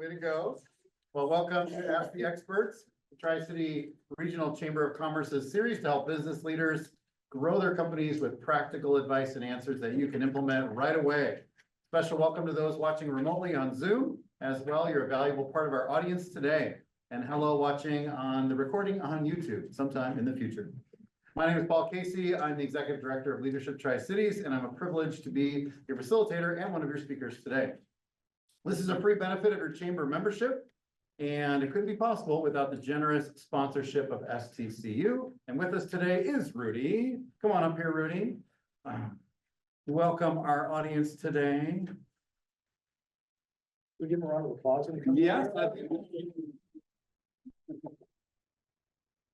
Way to go. Well, welcome to Ask the Experts, the Tri-City Regional Chamber of Commerce's series to help business leaders grow their companies with practical advice and answers that you can implement right away. Special welcome to those watching remotely on Zoom as well. You're a valuable part of our audience today. And hello watching on the recording on YouTube sometime in the future. My name is Paul Casey. I'm the Executive Director of Leadership Tri-Cities, and I'm a privilege to be your facilitator and one of your speakers today. This is a free benefit of your chamber membership, and it couldn't be possible without the generous sponsorship of STCU. And with us today is Rudy. Come on up here, Rudy. Welcome our audience today. We give him a round of applause when he comes. Yes.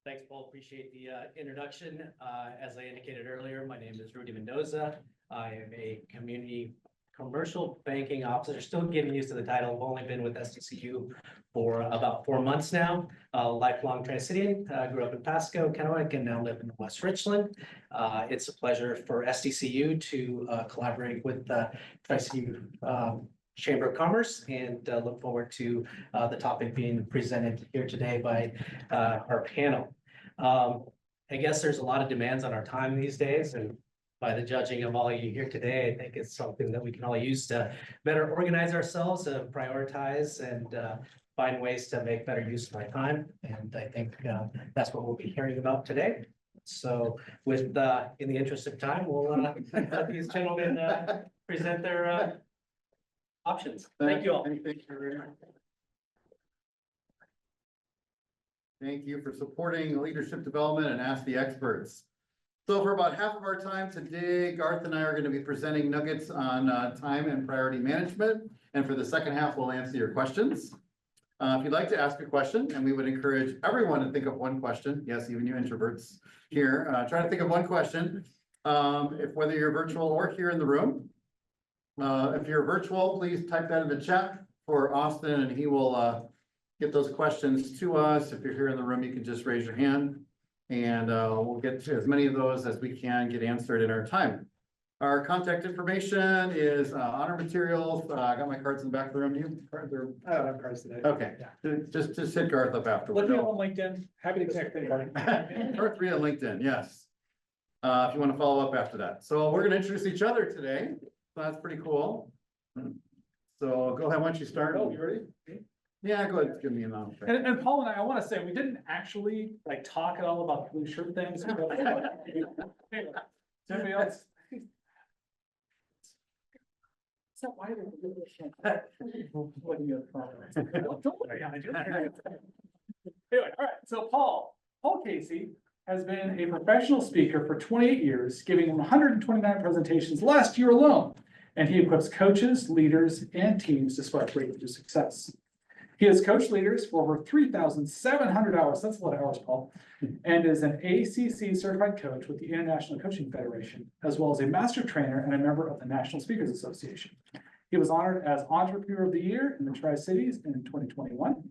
Thanks, Paul. Appreciate the introduction. As I indicated earlier, my name is Rudy Mendoza. I am a commercial banking officer, still getting used to the title. I've only been with STCU for about 4 months now. Lifelong Tri-Citian, grew up in Pasco, Kennewick, and now live in West Richland. It's a pleasure for STCU to collaborate with the Tri-CU Chamber of Commerce, and look forward to the topic being presented here today by our panel. I guess there's a lot of demands on our time these days, and by the judging of all you here today, I think it's something that we can all use to better organize ourselves, prioritize, and find ways to make better use of our time. And I think that's what we'll be hearing about today. So with in the interest of time, we'll let these gentlemen present their options. Thank you all. Thank you for supporting leadership development and Ask the Experts. So for about half of our time today, Garth and I are going to be presenting nuggets on time and priority management. And for the second half, we'll answer your questions. If you'd like to ask a question, and we would encourage everyone to think of one question. Yes, even you introverts here, try to think of one question. If whether you're virtual or here in the room. If you're virtual, please type that in the chat for Austin, and he will get those questions to us. If you're here in the room, you can just raise your hand, and we'll get to as many of those as we can get answered in our time. Our contact information is honor materials. I got my cards in the back of the room. You cards are. I don't have cards today. Okay, Yeah. just hit Garth up afterwards. Look me up on LinkedIn. Happy to connect with anybody. Garth Reed on LinkedIn, yes. If you want to follow up after that. So we're going to introduce each other today. So that's pretty cool. So go ahead, why don't you start? Oh, you ready? Yeah, go ahead, give me a number. And Paul and I want to say, we didn't actually like talk at all about blue shirt things. Anybody else? So why did we do this? What do you have? Anyway, all right, so Paul Casey has been a professional speaker for 28 years, giving 129 presentations last year alone. And he equips coaches, leaders, and teams to spark breakthrough success. He has coached leaders for over 3,700 hours. That's a lot of hours, Paul. And is an ACC certified coach with the International Coaching Federation, as well as a master trainer and a member of the National Speakers Association. He was honored as Entrepreneur of the Year in the Tri-Cities in 2021.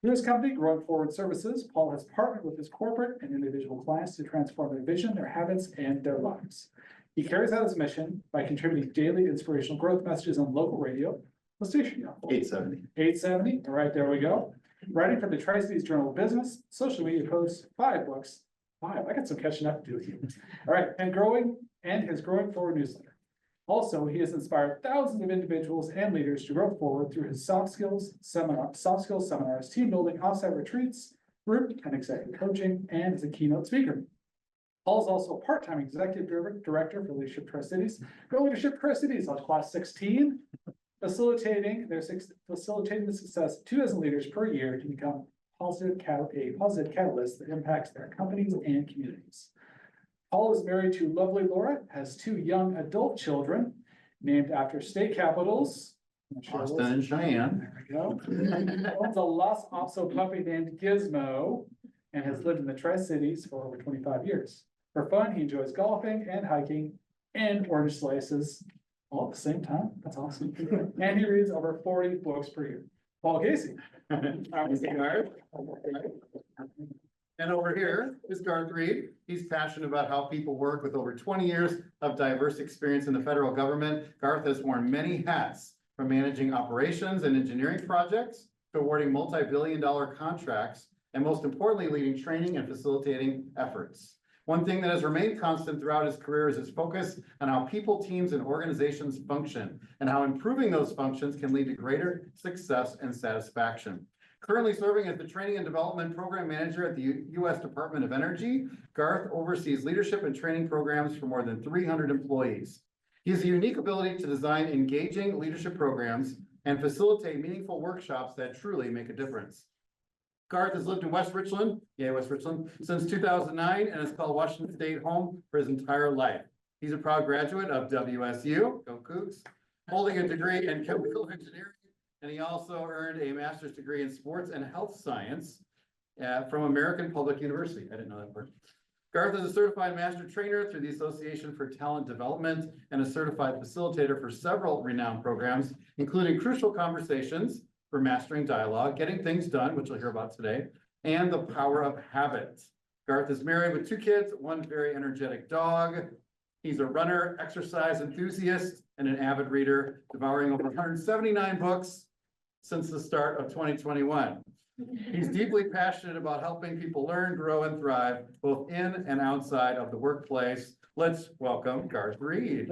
Through his company, Growing Forward Services, Paul has partnered with his corporate and individual clients to transform their vision, their habits, and their lives. He carries out his mission by contributing daily inspirational growth messages on local radio. What station are you on? 870. 870. All right, there we go. Writing for the Tri-Cities Journal of Business, social media posts, 5 books. 5. I got some catching up to do with you. All right, and his Growing Forward newsletter. Also, he has inspired thousands of individuals and leaders to grow forward through his soft skills seminars, team building, offsite retreats, group and executive coaching, and as a keynote speaker. Paul is also a part-time executive director for Leadership Tri-Cities. Go Leadership Tri-Cities on class 16, facilitating the success of 2 dozen leaders per year to become a positive catalyst that impacts their companies and communities. Paul is married to lovely Laura, has 2 young adult children named after state capitals. Austin and Cheyenne. There we go. Owns a Los Oso puppy named Gizmo and has lived in the Tri-Cities for over 25 years. For fun, he enjoys golfing and hiking and orange slices all at the same time. That's awesome. And he reads over 40 books per year. Paul Casey. And over here is Garth Reed. He's passionate about how people work with over 20 years of diverse experience in the federal government. Garth has worn many hats from managing operations and engineering projects to awarding multi-billion-dollar contracts, and most importantly, leading training and facilitating efforts. One thing that has remained constant throughout his career is his focus on how people, teams, and organizations function, and how improving those functions can lead to greater success and satisfaction. Currently serving as the Training and Development Program Manager at the U.S. Department of Energy, Garth oversees leadership and training programs for more than 300 employees. He has a unique ability to design engaging leadership programs and facilitate meaningful workshops that truly make a difference. Garth has lived in West Richland, since 2009 and has called Washington State home for his entire life. He's a proud graduate of WSU, go Cougs, holding a degree in chemical engineering, and he also earned a master's degree in sports and health science from American Public University. I didn't know that part. Garth is a certified master trainer through the Association for Talent Development and a certified facilitator for several renowned programs, including Crucial Conversations for Mastering Dialogue, Getting Things Done, which we'll hear about today, and The Power of Habit. Garth is married with 2 kids, 1 very energetic dog. He's a runner, exercise enthusiast, and an avid reader, devouring over 179 books since the start of 2021. He's deeply passionate about helping people learn, grow, and thrive, both in and outside of the workplace. Let's welcome Garth Reed.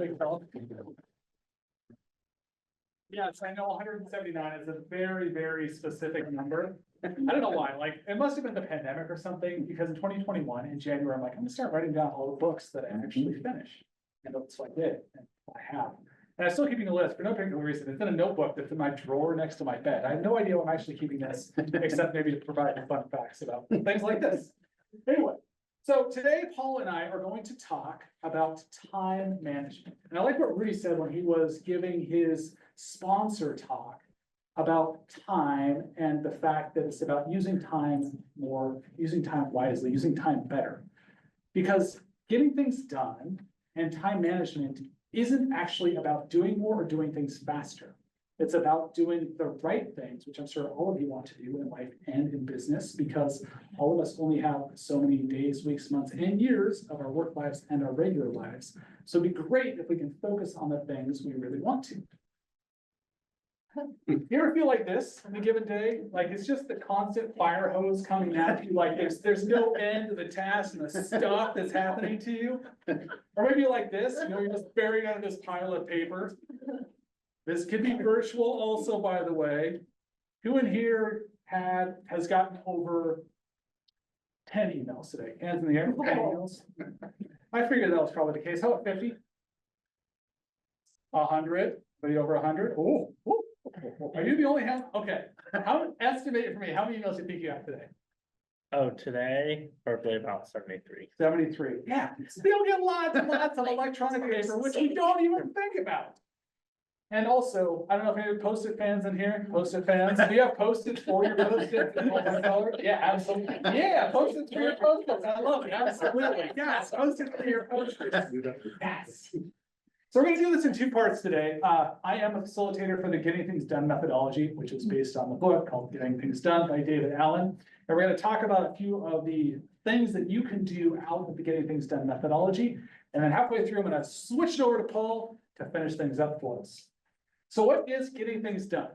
Yes, I know 179 is a very, very specific number. I don't know why, like, it must have been the pandemic or something, because in 2021, in January, I'm like, I'm gonna start writing down all the books that I actually finished. And so I did, and I have. And I'm still keeping a list for no particular reason. It's in a notebook that's in my drawer next to my bed. I have no idea why I'm actually keeping this, except maybe to provide fun facts about things like this. Anyway, so today Paul and I are going to talk about time management. And I like what Rudy said when he was giving his sponsor talk about time and the fact that it's about using time more, using time wisely, using time better. Because getting things done and time management isn't actually about doing more or doing things faster. It's about doing the right things, which I'm sure all of you want to do in life and in business, because all of us only have so many days, weeks, months, and years of our work lives and our regular lives. So it'd be great if we can focus on the things we really want to. You ever feel like this on a given day? Like it's just the constant fire hose coming at you, like there's no end to the task and the stuff that's happening to you. Or maybe like this, you know, you're just buried under this pile of paper. This could be virtual also, by the way. Who in here has gotten over 10 emails today? Hands in the air, 10 emails. I figured that was probably the case. How about 50? 100? Anybody over 100? Oh. Are you the only hand? Okay, estimate it for me, how many emails do you think you have today? Oh, today, probably about 73. 73, yeah, still get lots and lots of electronic paper, which we don't even think about. And also, I don't know if any Post-it fans in here, Post-it fans, do you have Post-its for your Post-its? Yeah, absolutely, yeah, Post-its for your Post-its, I love it, absolutely, yes, Post-its for your Post-its. Yes. So we're gonna do this in 2 parts today. I am a facilitator for the Getting Things Done methodology, which is based on the book called Getting Things Done by David Allen. And we're gonna talk about a few of the things that you can do out of the Getting Things Done methodology. And then halfway through, I'm gonna switch it over to Paul to finish things up for us. So what is Getting Things Done?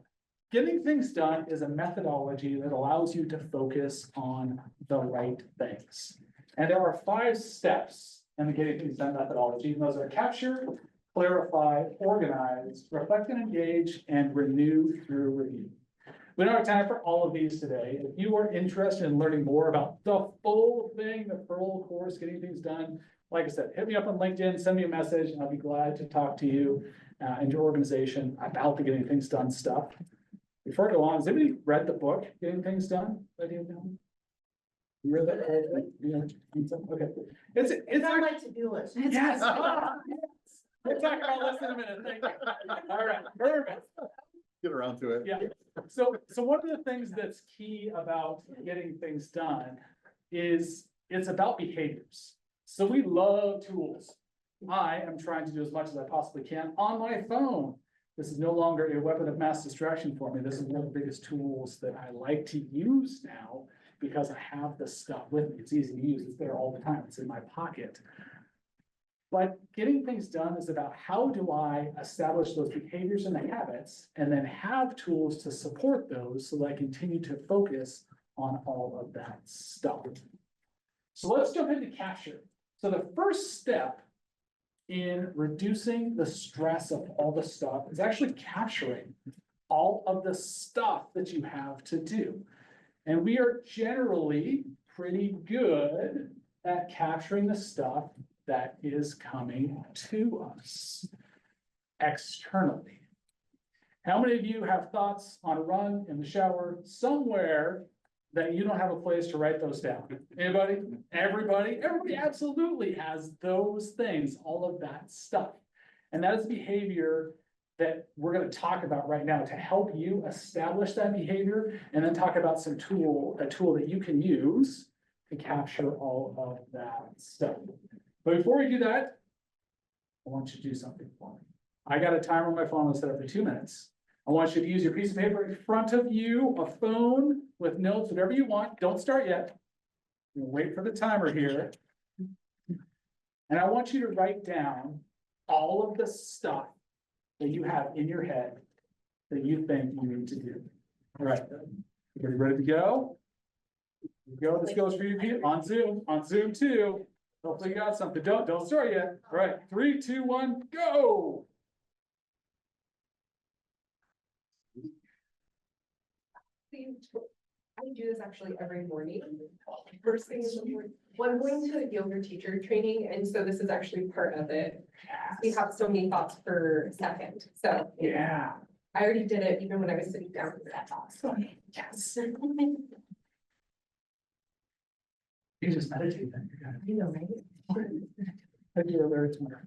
Getting Things Done is a methodology that allows you to focus on the right things. And there are 5 steps in the Getting Things Done methodology, and those are capture, clarify, organize, reflect and engage, and renew through review. We don't have time for all of these today. If you are interested in learning more about the full thing, the full course, Getting Things Done, like I said, hit me up on LinkedIn, send me a message, and I'll be glad to talk to you and your organization about the Getting Things Done stuff. Before I go on, has anybody read the book, Getting Things Done? You read that? Yeah. Okay. It's not my to-do list. Yes. We'll talk about this in a minute, thank you. All right, perfect. Get around to it. Yeah, so one of the things that's key about getting things done is it's about behaviors. So we love tools. I am trying to do as much as I possibly can on my phone. This is no longer a weapon of mass distraction for me. This is one of the biggest tools that I like to use now because I have this stuff with me. It's easy to use. It's there all the time. It's in my pocket. But getting things done is about how do I establish those behaviors and the habits and then have tools to support those so that I continue to focus on all of that stuff. So let's jump into capture. So the first step in reducing the stress of all the stuff is actually capturing all of the stuff that you have to do. And we are generally pretty good at capturing the stuff that is coming to us externally. How many of you have thoughts on a run, in the shower, somewhere that you don't have a place to write those down? Anybody? Everybody? Everybody absolutely has those things, all of that stuff. And that is behavior that we're gonna talk about right now to help you establish that behavior and then talk about a tool that you can use to capture all of that stuff. But before we do that, I want you to do something for me. I got a timer on my phone that's set up for 2 minutes. I want you to use your piece of paper in front of you, a phone with notes, whatever you want. Don't start yet. We'll wait for the timer here. And I want you to write down all of the stuff that you have in your head that you think you need to do. All right, everybody ready to go? Here we go. This goes for you, Pete, on Zoom too. Hopefully you got something. Don't start yet. All right, 3, 2, 1, go. I do this actually every morning, first thing in the morning. Well, I'm going to yoga teacher training, and so this is actually part of it. We have so many thoughts per second, so. Yeah. I already did it even when I was sitting down. That's awesome. Yes. You just meditate then. You know, right? Thank you, very smart.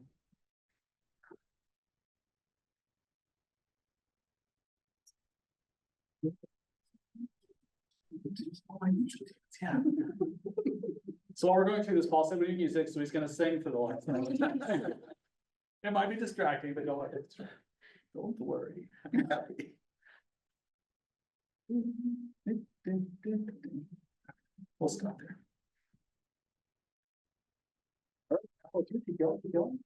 Yeah. So while we're going through this, Paul said we need music, so he's gonna sing for the last time. It might be distracting, but don't let it distract. Don't worry. I'm happy. We'll stop there. All right, oh, keep going, keep going.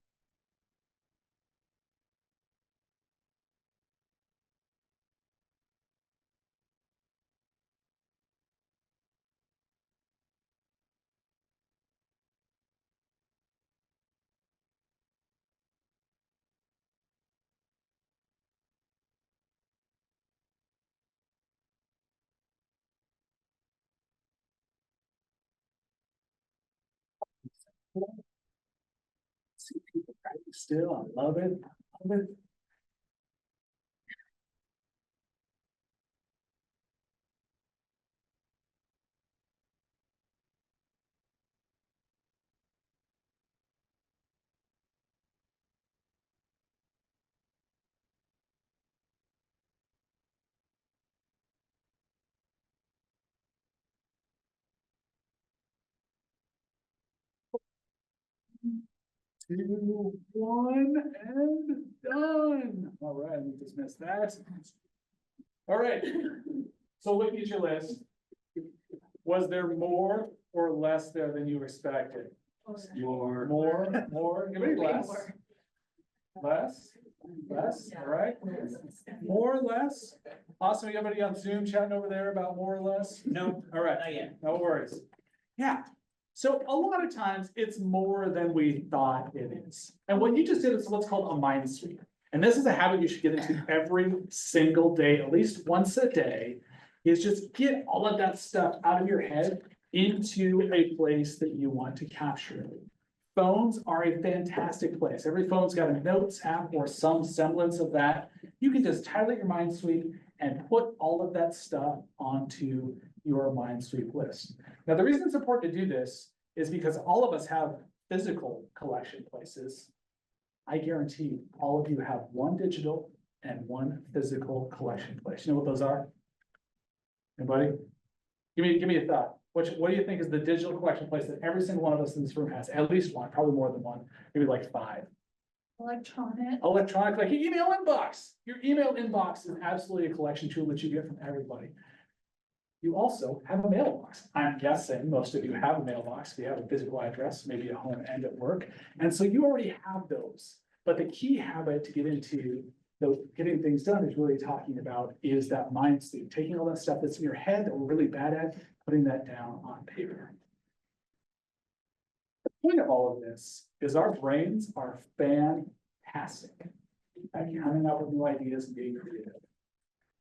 See people writing still, I love it, love it. Two, one, and done. All right, let me dismiss that. All right, so looking at your list, was there more or less there than you expected? More, anybody less? Less, all right, more or less? Awesome, anybody on Zoom chatting over there about more or less? No, All right, not yet. no worries. Yeah, so a lot of times it's more than we thought it is. And what you just did is what's called a mind sweep. And this is a habit you should get into every single day, at least once a day, is just get all of that stuff out of your head into a place that you want to capture it. Phones are a fantastic place. Every phone's got a notes app or some semblance of that. You can just title your mind sweep and put all of that stuff onto your mind sweep list. Now, the reason it's important to do this is because all of us have physical collection places. I guarantee you, all of you have one digital and one physical collection place. You know what those are? Anybody? Give me a thought. What do you think is the digital collection place that every single one of us in this room has? At least one, probably more than one, maybe like 5. Electronic, like your email inbox. Your email inbox is absolutely a collection tool that you get from everybody. You also have a mailbox. I'm guessing most of you have a mailbox. If you have a physical address, maybe at home and at work. And so you already have those. But the key habit to get into getting things done is really talking about is that mind sleep, taking all that stuff that's in your head that we're really bad at, putting that down on paper. The point of all of this is our brains are fantastic at coming up with new ideas and being creative.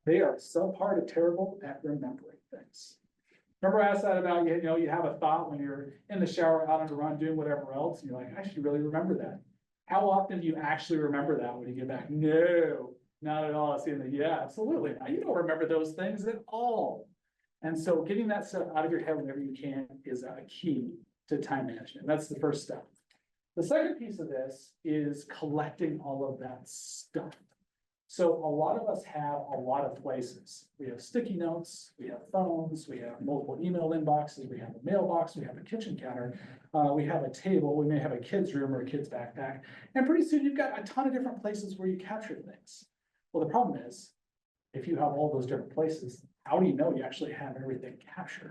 They are subpar to terrible at remembering things. Remember I asked that about, you have a thought when you're in the shower, out on a run, doing whatever else, and you're like, I should really remember that. How often do you actually remember that when you get back? No, not at all. Yeah, absolutely. You don't remember those things at all. And so getting that stuff out of your head whenever you can is a key to time management. That's the first step. The second piece of this is collecting all of that stuff. So a lot of us have a lot of places. We have sticky notes, we have phones, we have multiple email inboxes, we have a mailbox, we have a kitchen counter, we have a table, we may have a kid's room or a kid's backpack. And pretty soon you've got a ton of different places where you capture things. Well, the problem is, if you have all those different places, how do you know you actually have everything captured?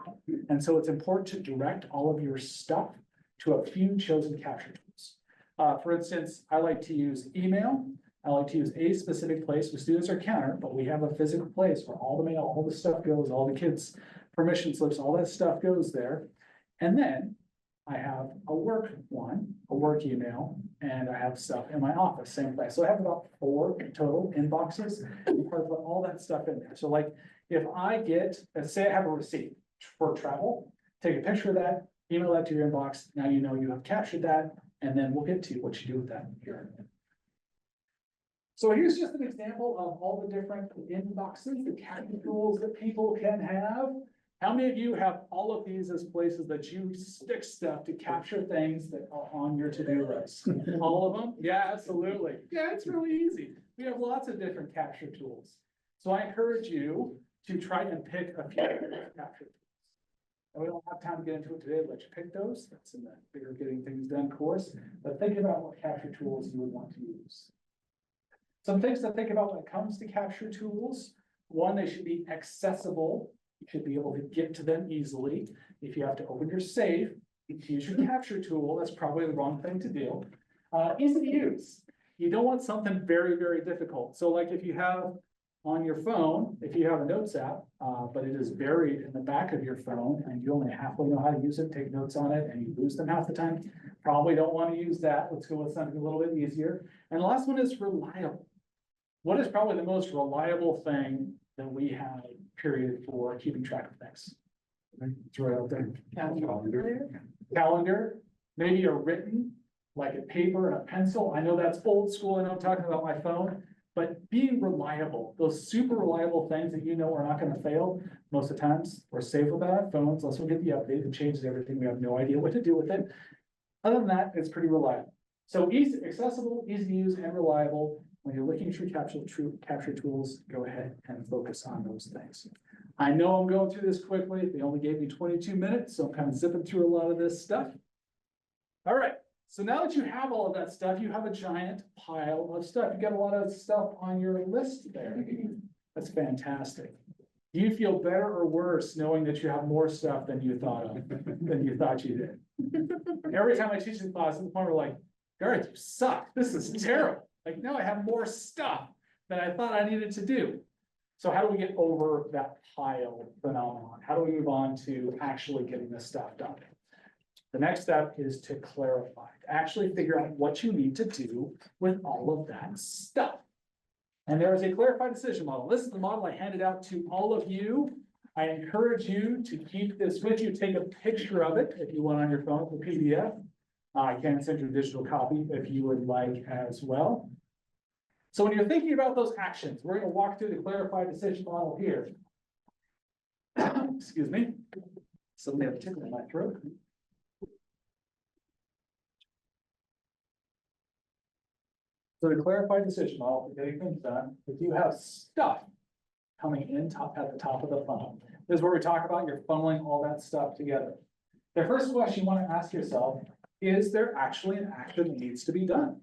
And so it's important to direct all of your stuff to a few chosen capture tools. For instance, I like to use email. I like to use a specific place with students or counter, but we have a physical place where all the mail, all the stuff goes, all the kids' permission slips, all that stuff goes there. And then I have a work one, a work email, and I have stuff in my office, same place. So I have about 4 total inboxes, and I put all that stuff in there. So like, if I get, let's say I have a receipt for travel, take a picture of that, email that to your inbox. Now you know you have captured that, and then we'll get to what you do with that here. So here's just an example of all the different inboxes, the capture tools that people can have. How many of you have all of these as places that you stick stuff to capture things that are on your to-do list? All of them? Yeah, absolutely. Yeah, it's really easy. We have lots of different capture tools. So I encourage you to try and pick a few capture tools. And we don't have time to get into it today, let you pick those. That's in the bigger Getting Things Done course. But think about what capture tools you would want to use. Some things to think about when it comes to capture tools. One, they should be accessible. You should be able to get to them easily. If you have to open your safe, use your capture tool. That's probably the wrong thing to do. Easy to use. You don't want something very, very difficult. So like if you have on your phone, if you have a notes app, but it is buried in the back of your phone and you only halfway know how to use it, take notes on it, and you lose them half the time, probably don't want to use that. Let's go with something a little bit easier. And the last one is reliable. What is probably the most reliable thing that we have, period, for keeping track of things? It's right out there. Calendar, maybe a written, like a paper and a pencil. I know that's old school. I know I'm talking about my phone, but being reliable, those super reliable things that you know are not going to fail. Most of the times we're safe with our phones, unless we get the update that changes everything. We have no idea what to do with it. Other than that, it's pretty reliable. So easy, accessible, easy to use, and reliable. When you're looking for capture tools, go ahead and focus on those things. I know I'm going through this quickly. They only gave me 22 minutes, so I'm kind of zipping through a lot of this stuff. All right, so now that you have all of that stuff, you have a giant pile of stuff. You got a lot of stuff on your list there. That's fantastic. Do you feel better or worse knowing that you have more stuff than you thought of, than you thought you did? Every time I teach this class, at the point we're like, Garth, you suck. This is terrible. Like now I have more stuff than I thought I needed to do. So how do we get over that pile phenomenon? How do we move on to actually getting this stuff done? The next step is to clarify, to actually figure out what you need to do with all of that stuff. And there is a clarified decision model. This is the model I handed out to all of you. I encourage you to keep this with you. Take a picture of it if you want on your phone for PDF. I can send you a digital copy if you would like as well. So when you're thinking about those actions, we're going to walk through the clarified decision model here. Excuse me. Suddenly have a tickle in my throat. So the clarified decision model for getting things done, if you have stuff coming in at the top of the funnel, this is where we talk about you're funneling all that stuff together. The first question you want to ask yourself, is there actually an action that needs to be done?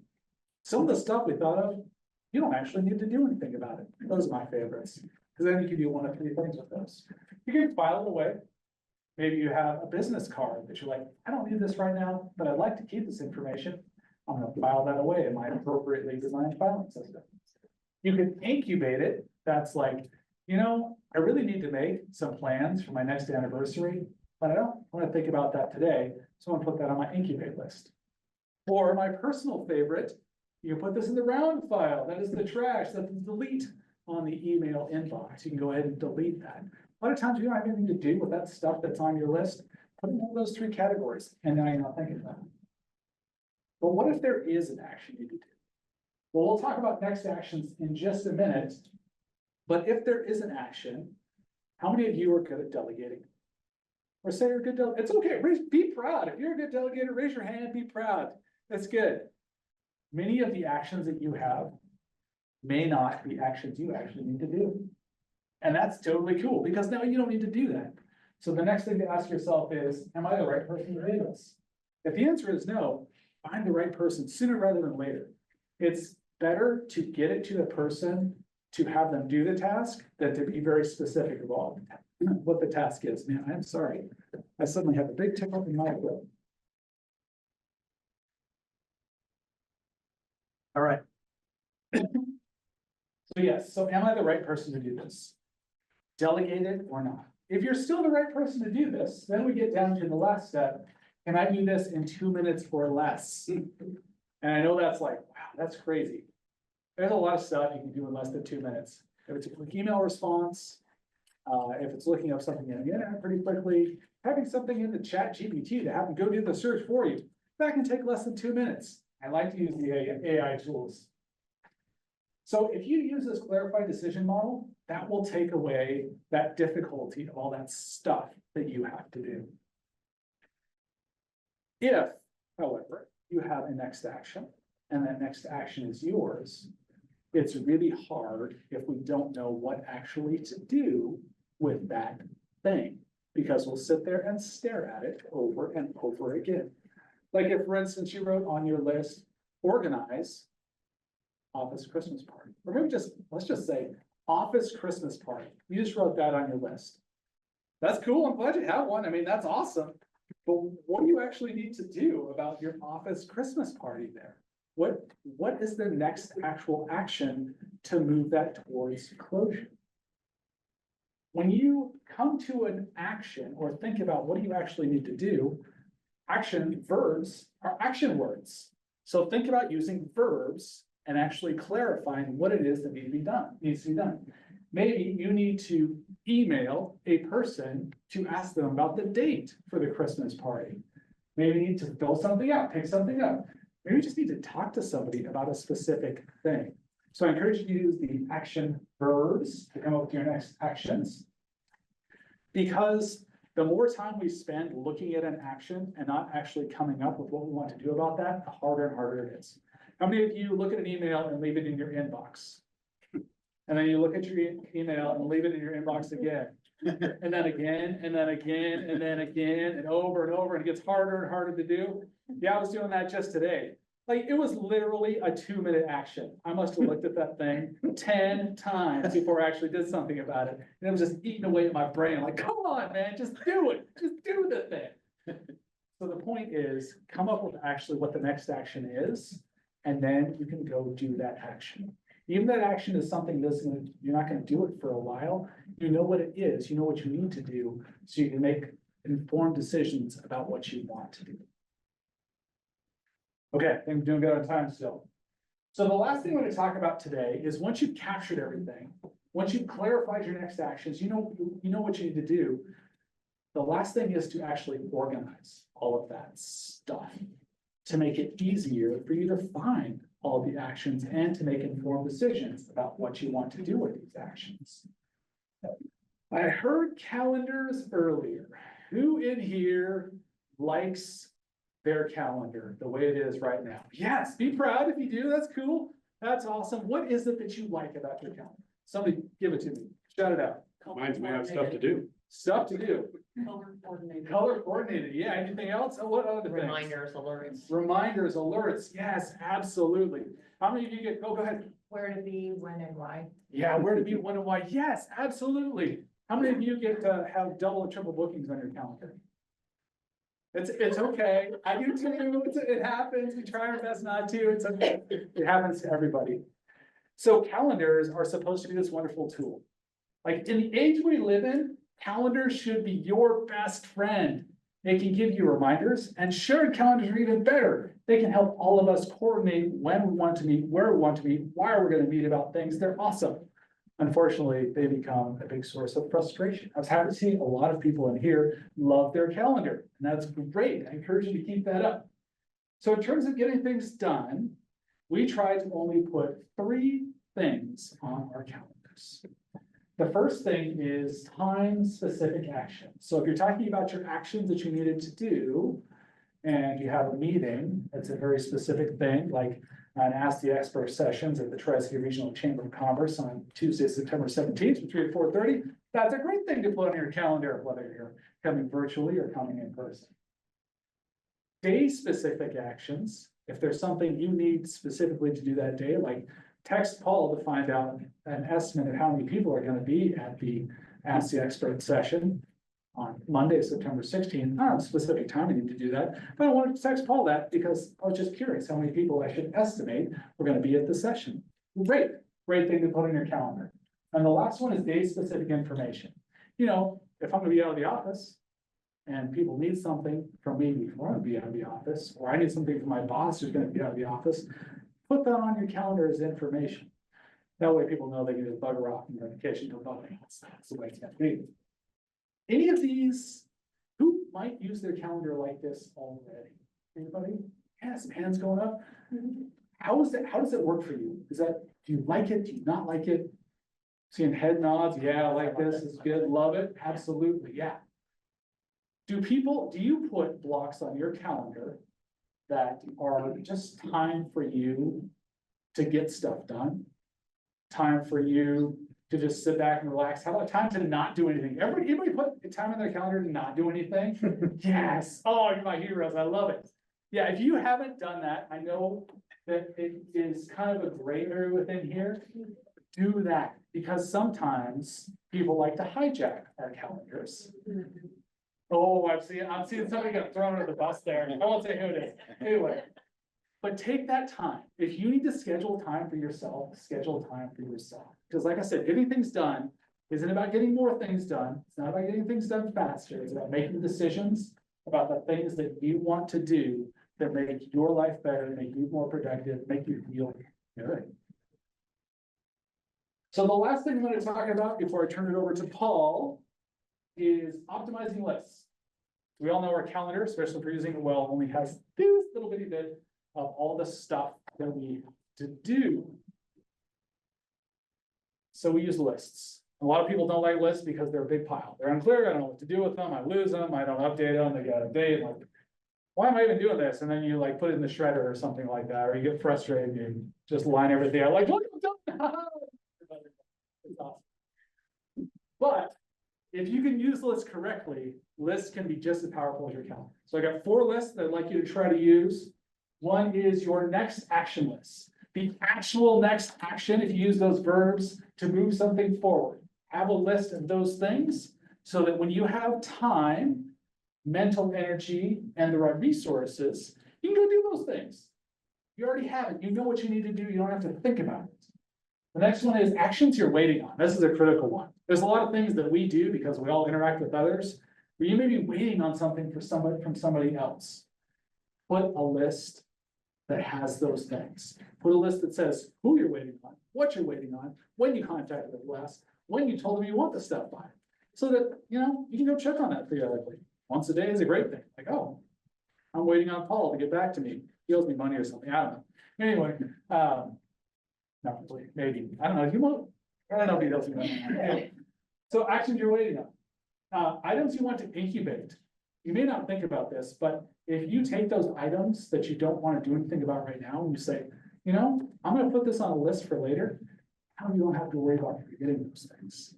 Some of the stuff we thought of, you don't actually need to do anything about it. Those are my favorites, because then you can do one of 3 things with those. You can file it away. Maybe you have a business card that you're like, I don't need this right now, but I'd like to keep this information. I'm gonna file that away in my appropriately designed filing system. You can incubate it. That's like, I really need to make some plans for my next anniversary, but I don't want to think about that today. So I'm gonna put that on my incubate list. Or my personal favorite, you can put this in the round file. That is the trash, that's the delete on the email inbox. You can go ahead and delete that. A lot of times you don't have anything to do with that stuff that's on your list. Put it in one of those 3 categories, and now you're not thinking about it. But what if there is an action you need to do? Well, we'll talk about next actions in just a minute. But if there is an action, how many of you are good at delegating? Or say you're a good delegator. It's okay, be proud. If you're a good delegator, raise your hand, be proud. That's good. Many of the actions that you have may not be actions you actually need to do. And that's totally cool, because now you don't need to do that. So the next thing to ask yourself is, am I the right person to do this? If the answer is no, find the right person sooner rather than later. It's better to get it to the person to have them do the task than to be very specific about what the task is. Man, I'm sorry. I suddenly have a big tickle in my throat. All right. So yes, so am I the right person to do this? Delegate it or not? If you're still the right person to do this, then we get down to the last step. Can I do this in 2 minutes or less? And I know that's like, wow, that's crazy. There's a lot of stuff you can do in less than 2 minutes. If it's a quick email response, if it's looking up something in the internet pretty quickly, having something in the chat GPT to have them go do the search for you, that can take less than 2 minutes. I like to use the AI tools. So if you use this clarified decision model, that will take away that difficulty of all that stuff that you have to do. If, however, you have a next action and that next action is yours, it's really hard if we don't know what actually to do with that thing, because we'll sit there and stare at it over and over again. Like if, for instance, you wrote on your list, organize office Christmas party, or maybe let's just say office Christmas party. You just wrote that on your list. That's cool. I'm glad you have one. I mean, that's awesome. But what do you actually need to do about your office Christmas party there? What is the next actual action to move that towards closure? When you come to an action or think about what do you actually need to do, action verbs are action words. So think about using verbs and actually clarifying what it is that needs to be done. Maybe you need to email a person to ask them about the date for the Christmas party. Maybe you need to fill something out, pick something up. Maybe you just need to talk to somebody about a specific thing. So I encourage you to use the action verbs to come up with your next actions. Because the more time we spend looking at an action and not actually coming up with what we want to do about that, the harder and harder it is. How many of you look at an email and leave it in your inbox? And then you look at your email and leave it in your inbox again. And then again, and then again, and then again, and over, and it gets harder and harder to do. Yeah, I was doing that just today. Like, it was literally a 2-minute action. I must have looked at that thing 10 times before I actually did something about it. And it was just eating away at my brain. Like, come on, man, just do it. Just do the thing. So the point is, come up with actually what the next action is, and then you can go do that action. Even that action is something that's you're not going to do it for a while. You know what it is, you know what you need to do, so you can make informed decisions about what you want to do. Okay, I think we're doing good on time still. So the last thing we're going to talk about today is once you've captured everything, once you've clarified your next actions, you know what you need to do. The last thing is to actually organize all of that stuff to make it easier for you to find all the actions and to make informed decisions about what you want to do with these actions. I heard calendars earlier. Who in here likes their calendar the way it is right now? Yes, be proud if you do. That's cool. That's awesome. What is it that you like about your calendar? Somebody give it to me. Shout it out. Reminds me I have stuff to do. Stuff to do. Color coordinated. Color coordinated. Yeah. Anything else? Oh, what other things? Reminders, alerts, Reminders, alerts. Yes, absolutely. How many of you get, go ahead. where to be, when and why. Yeah, where to be, when and why. Yes, absolutely. How many of you get to have double or triple bookings on your calendar? It's okay, I do too, it happens, we try our best not to, it's okay, it happens to everybody. So calendars are supposed to be this wonderful tool. Like in the age we live in, calendars should be your best friend. They can give you reminders, and shared calendars are even better. They can help all of us coordinate when we want to meet, where we want to meet, why we're gonna meet about things. They're awesome. Unfortunately, they become a big source of frustration. I was happy to see a lot of people in here love their calendar, and that's great. I encourage you to keep that up. So in terms of getting things done, we try to only put 3 things on our calendars. The first thing is time-specific action. So if you're talking about your actions that you needed to do, and you have a meeting, it's a very specific thing, like an Ask the Expert sessions at the Tri-City Regional Chamber of Commerce on Tuesday, September 17th, from 3 to 4:30. That's a great thing to put on your calendar, whether you're coming virtually or coming in person. Day-specific actions, if there's something you need specifically to do that day, like text Paul to find out an estimate of how many people are gonna be at the Ask the Expert session on Monday, September 16th. I don't have a specific time I need to do that, but I wanted to text Paul that because I was just curious how many people I should estimate were gonna be at the session. Great thing to put in your calendar. And the last one is day-specific information. You know, if I'm gonna be out of the office and people need something from me before I'm gonna be out of the office, or I need something from my boss who's gonna be out of the office, put that on your calendar as information. That way people know they can just bugger off and notification to bug me. That's the way it's gonna be. Any of these, who might use their calendar like this already? Anybody? Yeah, some hands going up. How does it work for you? Do you like it? Do you not like it? Seeing head nods, yeah, I like this, is good, love it, absolutely, yeah. Do you put blocks on your calendar that are just time for you to get stuff done? Time for you to just sit back and relax? How about time to not do anything? Everybody put time in their calendar to not do anything? Yes, oh, you're my heroes, I love it. Yeah, if you haven't done that, I know that it is kind of a gray area within here. Do that, because sometimes people like to hijack our calendars. Oh, I'm seeing somebody get thrown under the bus there. I won't say who it is. Anyway. But take that time. If you need to schedule time for yourself, schedule time for yourself. Because like I said, getting things done isn't about getting more things done. It's not about getting things done faster. It's about making decisions about the things that you want to do that make your life better, make you more productive, make you feel good. So the last thing I'm going to talk about before I turn it over to Paul is optimizing lists. We all know our calendar, especially if we're using it well, only has this little bitty bit of all the stuff that we need to do. So we use lists. A lot of people don't like lists because they're a big pile. They're unclear, I don't know what to do with them, I lose them, I don't update them, they got a date, like, why am I even doing this? And then you like put it in the shredder or something like that, or you get frustrated, you just line everything out, like, look, I'm done. It's awesome. But if you can use lists correctly, lists can be just as powerful as your calendar. So I got 4 lists that I'd like you to try to use. One is your next action list. The actual next action, if you use those verbs to move something forward. Have a list of those things so that when you have time, mental energy, and the right resources, you can go do those things. You already have it. You know what you need to do. You don't have to think about it. The next one is actions you're waiting on. This is a critical one. There's a lot of things that we do because we all interact with others, where you may be waiting on something from somebody else. Put a list that has those things. Put a list that says who you're waiting on, what you're waiting on, when you contacted them last, when you told them you want the stuff by. So that, you can go check on that periodically. Once a day is a great thing. Like, oh, I'm waiting on Paul to get back to me. He owes me money or something. I don't know. Anyway, no, maybe. I don't know. You won't. I don't know if he does money. Anyway, so actions you're waiting on. Items you want to incubate. You may not think about this, but if you take those items that you don't want to do anything about right now, and you say, I'm going to put this on a list for later, now you don't have to worry about forgetting those things.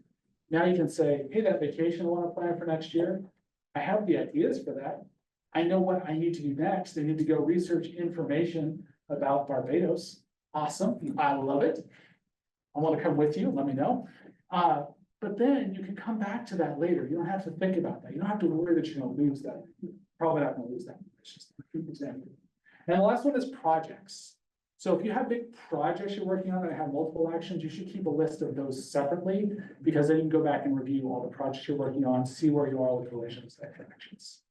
Now you can say, hey, that vacation I want to plan for next year, I have the ideas for that. I know what I need to do next. I need to go research information about Barbados. Awesome. I love it. I want to come with you. Let me know. But then you can come back to that later. You don't have to think about that. You don't have to worry that you're gonna lose that. Probably not gonna lose that. It's just an example. And the last one is projects. So if you have big projects you're working on that have multiple actions, you should keep a list of those separately, because then you can go back and review all the projects you're working on, see where you are with relations to next actions.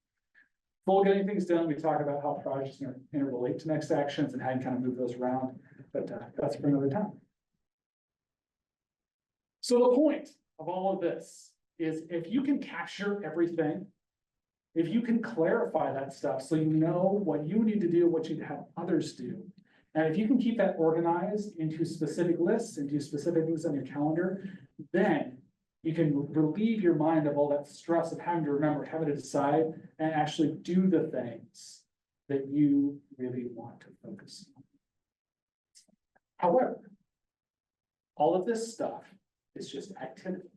Full getting things done, we talk about how projects interrelate to next actions and how you kind of move those around, but that's for another time. So the point of all of this is if you can capture everything, if you can clarify that stuff so you know what you need to do, what you have others do, and if you can keep that organized into specific lists, into specific things on your calendar, then you can relieve your mind of all that stress of having to remember, having to decide, and actually do the things that you really want to focus on. However, all of this stuff is just activity.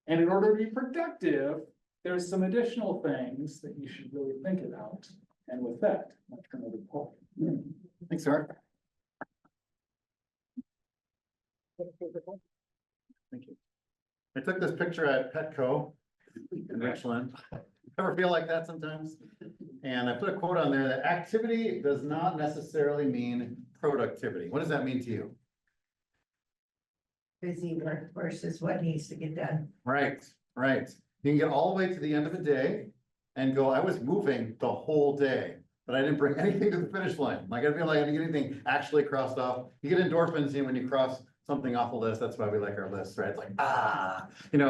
And in order to be productive, there's some additional things that you should really think about. And with that, I'll turn over to Paul. Thanks, Art. Thank you. I took this picture at Petco in Richland. Ever feel like that sometimes? And I put a quote on there that activity does not necessarily mean productivity. What does that mean to you? Busy work versus what needs to get done. Right, right. You can get all the way to the end of the day and go, I was moving the whole day, but I didn't bring anything to the finish line. Like I feel like I didn't get anything actually crossed off. You get endorphins when you cross something off a list. That's why we like our lists, right? It's like,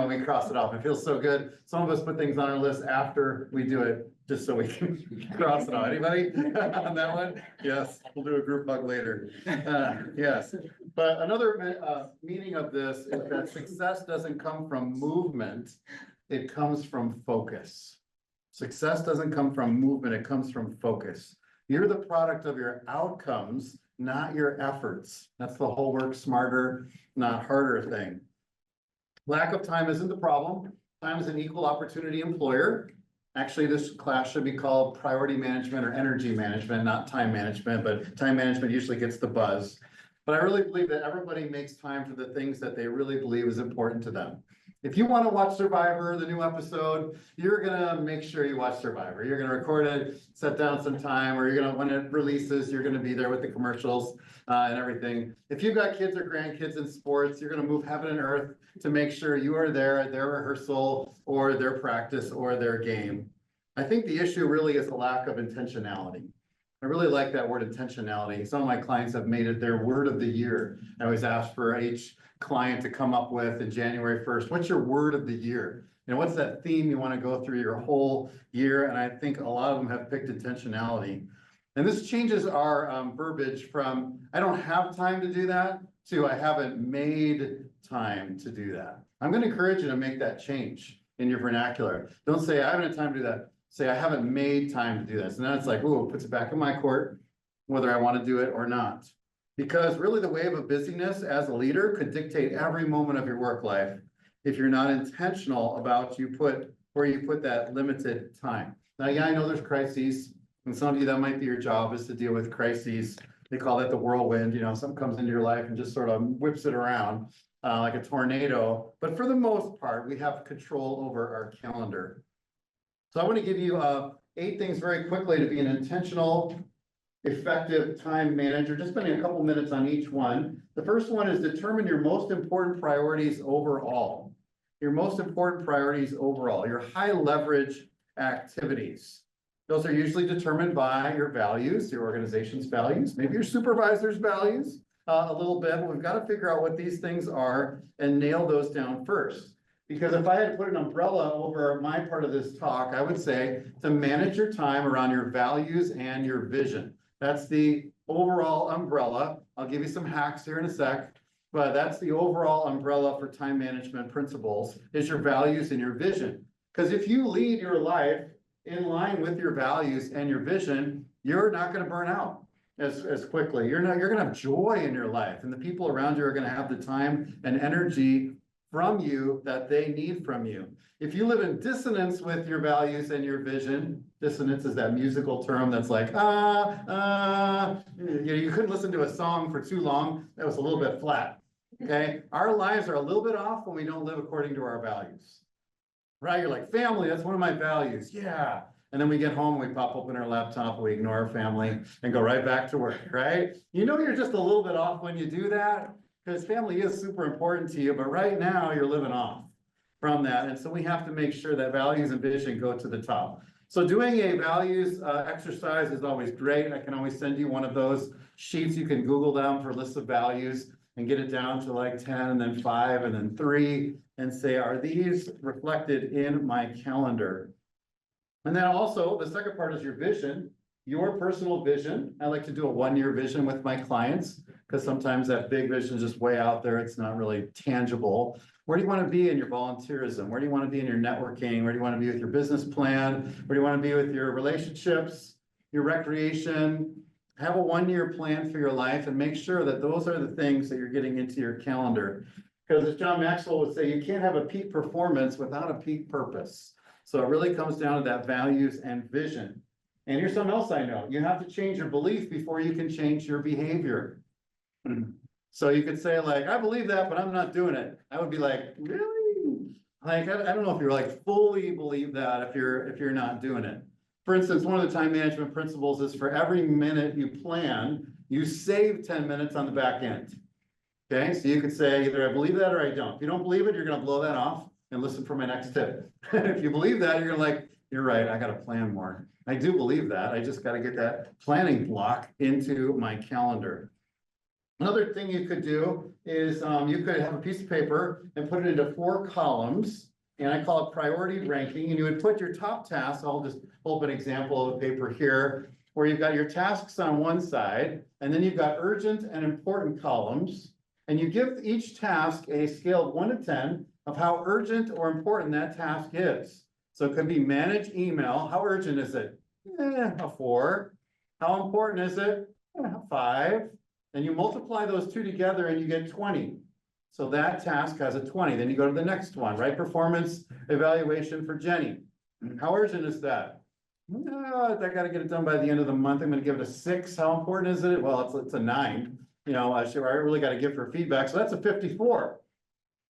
we cross it off. It feels so good. Some of us put things on our list after we do it, just so we can cross it off. Anybody on that one? Yes, we'll do a group hug later. Yes, but another meaning of this is that success doesn't come from movement. It comes from focus. Success doesn't come from movement. It comes from focus. You're the product of your outcomes, not your efforts. That's the whole work smarter, not harder thing. Lack of time isn't the problem. Time is an equal opportunity employer. Actually, this class should be called priority management or energy management, not time management, but time management usually gets the buzz. But I really believe that everybody makes time for the things that they really believe is important to them. If you want to watch Survivor, the new episode, you're gonna make sure you watch Survivor. You're gonna record it, set down some time, or you're gonna, when it releases, you're gonna be there with the commercials and everything. If you've got kids or grandkids in sports, you're gonna move heaven and earth to make sure you are there at their rehearsal or their practice or their game. I think the issue really is a lack of intentionality. I really like that word intentionality. Some of my clients have made it their word of the year. I always ask for each client to come up with in January 1st, what's your word of the year? What's that theme you want to go through your whole year? And I think a lot of them have picked intentionality. And this changes our verbiage from, I don't have time to do that, to I haven't made time to do that. I'm going to encourage you to make that change in your vernacular. Don't say, I haven't had time to do that. Say, I haven't made time to do this. And then it's like, ooh, it puts it back in my court, whether I want to do it or not. Because really the wave of busyness as a leader could dictate every moment of your work life if you're not intentional about where you put that limited time. Now, yeah, I know there's crises, and some of you, that might be your job, is to deal with crises. They call that the whirlwind. Something comes into your life and just sort of whips it around like a tornado. But for the most part, we have control over our calendar. So I want to give you 8 things very quickly to be an intentional, effective time manager, just spending a couple minutes on each one. The first one is determine your most important priorities overall. Your most important priorities overall, your high leverage activities. Those are usually determined by your values, your organization's values, maybe your supervisor's values a little bit, but we've got to figure out what these things are and nail those down first. Because if I had to put an umbrella over my part of this talk, I would say to manage your time around your values and your vision. That's the overall umbrella. I'll give you some hacks here in a sec, but that's the overall umbrella for time management principles, is your values and your vision. Because if you lead your life in line with your values and your vision, you're not going to burn out as quickly. You're going to have joy in your life, and the people around you are going to have the time and energy from you that they need from you. If you live in dissonance with your values and your vision, dissonance is that musical term that's like, you couldn't listen to a song for too long. That was a little bit flat. Okay, our lives are a little bit off when we don't live according to our values. Right, you're like, family, that's one of my values, yeah. And then we get home, we pop open our laptop, we ignore our family and go right back to work, right? You know, you're just a little bit off when you do that, because family is super important to you, but right now you're living off from that. And so we have to make sure that values and vision go to the top. So doing a values exercise is always great. I can always send you one of those sheets. You can Google them for lists of values and get it down to like 10 and then 5 and then 3 and say, are these reflected in my calendar? And then also the second part is your vision, your personal vision. I like to do a 1-year vision with my clients because sometimes that big vision is just way out there. It's not really tangible. Where do you want to be in your volunteerism? Where do you want to be in your networking? Where do you want to be with your business plan? Where do you want to be with your relationships, your recreation? Have a 1-year plan for your life and make sure that those are the things that you're getting into your calendar. Because as John Maxwell would say, you can't have a peak performance without a peak purpose. So it really comes down to that values and vision. And here's something else I know. You have to change your belief before you can change your behavior. So you could say like, I believe that, but I'm not doing it. I would be like, really? Like, I don't know if you're like fully believe that if you're not doing it. For instance, one of the time management principles is for every minute you plan, you save 10 minutes on the back end. Okay, so you could say either I believe that or I don't. If you don't believe it, you're gonna blow that off and listen for my next tip. If you believe that, you're gonna like, you're right, I gotta plan more. I do believe that, I just gotta get that planning block into my calendar. Another thing you could do is you could have a piece of paper and put it into 4 columns. And I call it priority ranking, and you would put your top tasks. I'll just pull up an example of a paper here where you've got your tasks on one side, and then you've got urgent and important columns. And you give each task a scale of 1 to 10 of how urgent or important that task is. So it could be manage email. How urgent is it? A 4. How important is it? 5. And you multiply those two together and you get 20. So that task has a 20. Then you go to the next one, right? Performance evaluation for Jenny. How urgent is that? I got to get it done by the end of the month. I'm going to give it a 6. How important is it? Well, it's a 9. You know, I really got to give her feedback. So that's a 54.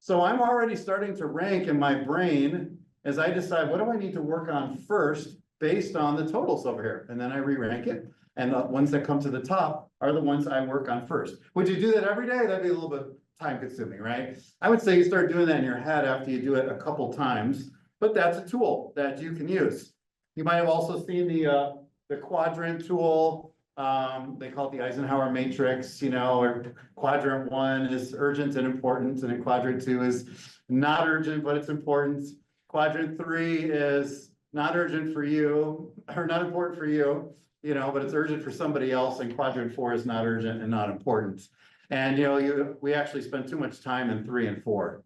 So I'm already starting to rank in my brain as I decide what do I need to work on first based on the totals over here. And then I re-rank it. And the ones that come to the top are the ones I work on first. Would you do that every day? That'd be a little bit time consuming, right? I would say you start doing that in your head after you do it a couple times, but that's a tool that you can use. You might have also seen the quadrant tool. They call it the Eisenhower matrix, you know, or quadrant 1 is urgent and important, and then quadrant 2 is not urgent, but it's important. Quadrant 3 is not urgent for you, or not important for you, you know, but it's urgent for somebody else, and quadrant 4 is not urgent and not important. And, you know, we actually spend too much time in 3 and 4,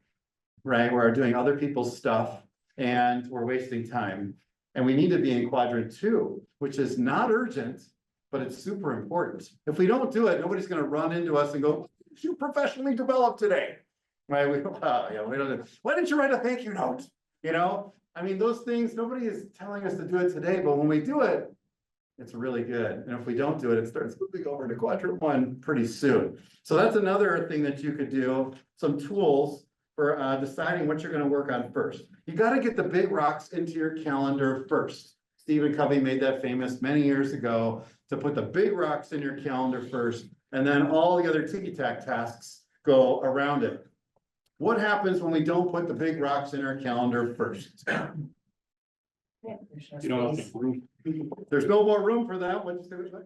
right? We're doing other people's stuff and we're wasting time. And we need to be in quadrant 2, which is not urgent, but it's super important. If we don't do it, nobody's going to run into us and go, you professionally developed today, right? We don't. Why didn't you write a thank you note? You know, I mean, those things, nobody is telling us to do it today, but when we do it, it's really good. And if we don't do it, it starts moving over to quadrant 1 pretty soon. So that's another thing that you could do, some tools for deciding what you're going to work on first. You got to get the big rocks into your calendar first. Stephen Covey made that famous many years ago, to put the big rocks in your calendar first, and then all the other ticky-tack tasks go around it. What happens when we don't put the big rocks in our calendar first? You don't have room. There's no more room for that. What'd you say?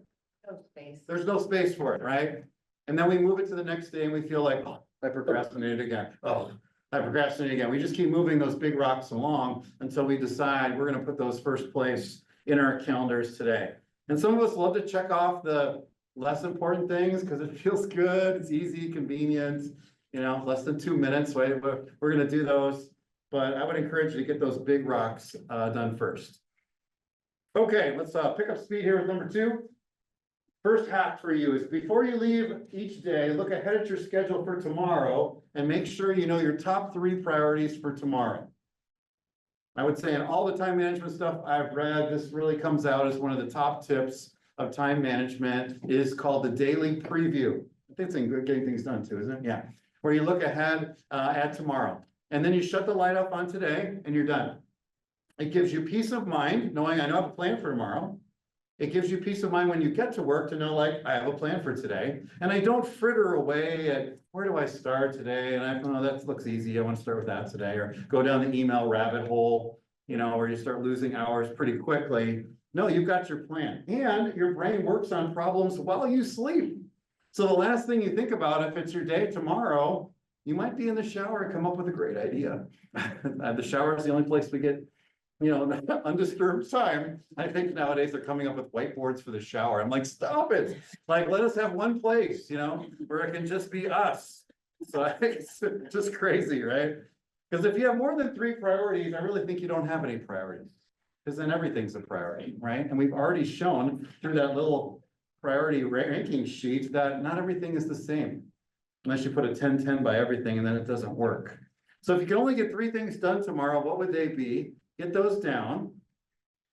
no space. There's no space for it, right? And then we move it to the next day and we feel like, oh, I procrastinated again. Oh, I procrastinated again. We just keep moving those big rocks along until we decide we're gonna put those first place in our calendars today. And some of us love to check off the less important things because it feels good, it's easy, convenient, you know, less than 2 minutes, right? But we're gonna do those. But I would encourage you to get those big rocks done first. Okay, let's pick up speed here with number 2. First hack for you is before you leave each day, look ahead at your schedule for tomorrow and make sure you know your top 3 priorities for tomorrow. I would say in all the time management stuff I've read, this really comes out as one of the top tips of time management is called the daily preview. I think it's in good getting things done too, isn't it? Yeah. where you look ahead at tomorrow. And then you shut the light off on today and you're done. It gives you peace of mind, knowing I know I have a plan for tomorrow. It gives you peace of mind when you get to work to know, like, I have a plan for today. And I don't fritter away at, where do I start today? And oh, that looks easy. I want to start with that today, or go down the email rabbit hole, you know, where you start losing hours pretty quickly. No, you've got your plan, and your brain works on problems while you sleep. So the last thing you think about, if it's your day tomorrow, you might be in the shower and come up with a great idea. The shower is the only place we get, you know, undisturbed time. I think nowadays they're coming up with whiteboards for the shower. I'm like, stop it. Like, let us have one place, you know, where it can just be us. So I think it's just crazy, right? Because if you have more than 3 priorities, I really think you don't have any priorities. Because then everything's a priority, right? And we've already shown through that little priority ranking sheet that not everything is the same. Unless you put a 10-10 by everything, and then it doesn't work. So if you can only get 3 things done tomorrow, what would they be? Get those down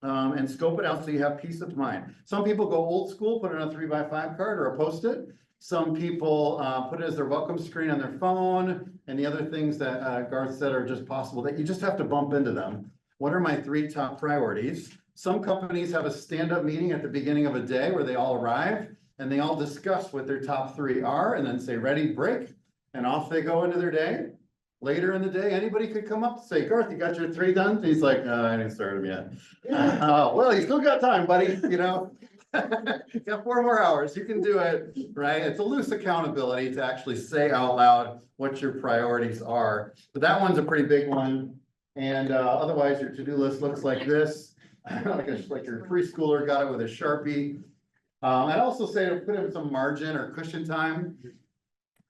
and scope it out so you have peace of mind. Some people go old school, put it on a 3x5 card or a Post-it. Some people put it as their welcome screen on their phone, and the other things that Garth said are just possible that you just have to bump into them. What are my 3 top priorities? Some companies have a stand-up meeting at the beginning of a day where they all arrive and they all discuss what their top 3 are and then say, ready, break, and off they go into their day. Later in the day, anybody could come up and say, Garth, you got your 3 done? And he's like, I didn't start them yet. Well, you still got time, buddy, you know? You got 4 more hours, you can do it, right? It's a loose accountability to actually say out loud what your priorities are. But that one's a pretty big one. And otherwise, your to-do list looks like this, like your preschooler got it with a Sharpie. I'd also say to put in some margin or cushion time.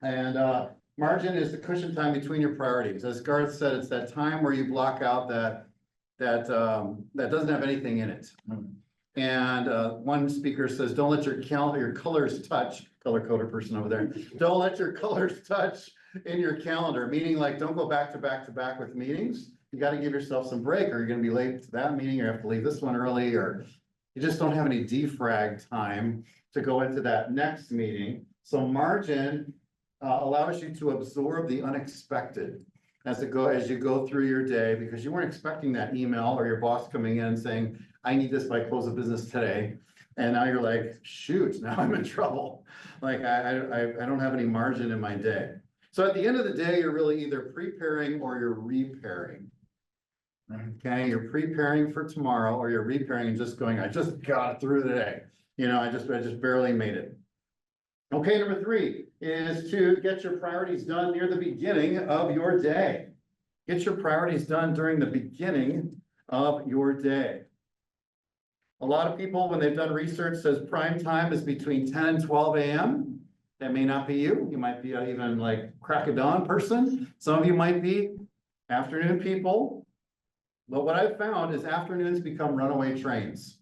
And margin is the cushion time between your priorities. As Garth said, it's that time where you block out that doesn't have anything in it. And one speaker says, don't let your colors touch, color coder person over there. Don't let your colors touch in your calendar, meaning like, don't go back to back to back with meetings. You got to give yourself some break, or you're going to be late to that meeting, or you have to leave this one early, or you just don't have any defrag time to go into that next meeting. So margin allows you to absorb the unexpected as you go through your day, because you weren't expecting that email or your boss coming in saying, I need this by close of business today. And now you're like, shoot, now I'm in trouble. Like I don't have any margin in my day. So at the end of the day, you're really either preparing or you're repairing. Okay, you're preparing for tomorrow, or you're repairing and just going, I just got it through the day. You know, I just barely made it. Okay, number 3 is to get your priorities done near the beginning of your day. Get your priorities done during the beginning of your day. A lot of people, when they've done research, says prime time is between 10 and 12 a.m. That may not be you. You might be even like crack of dawn person. Some of you might be afternoon people. But what I've found is afternoons become runaway trains.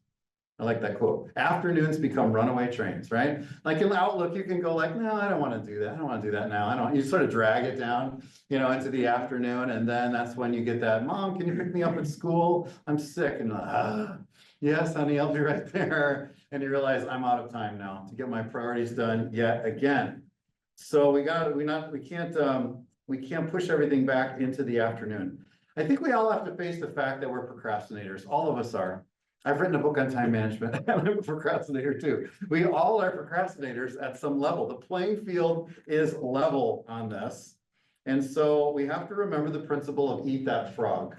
I like that quote. Afternoons become runaway trains, right? Like in Outlook, you can go like, no, I don't want to do that. I don't want to do that now. You sort of drag it down, you know, into the afternoon. And then that's when you get that, Mom, can you pick me up at school? I'm sick. And yes, honey, I'll be right there. And you realize I'm out of time now to get my priorities done yet again. So we can't push everything back into the afternoon. I think we all have to face the fact that we're procrastinators. All of us are. I've written a book on time management. I'm a procrastinator too. We all are procrastinators at some level. The playing field is level on this. And so we have to remember the principle of eat that frog.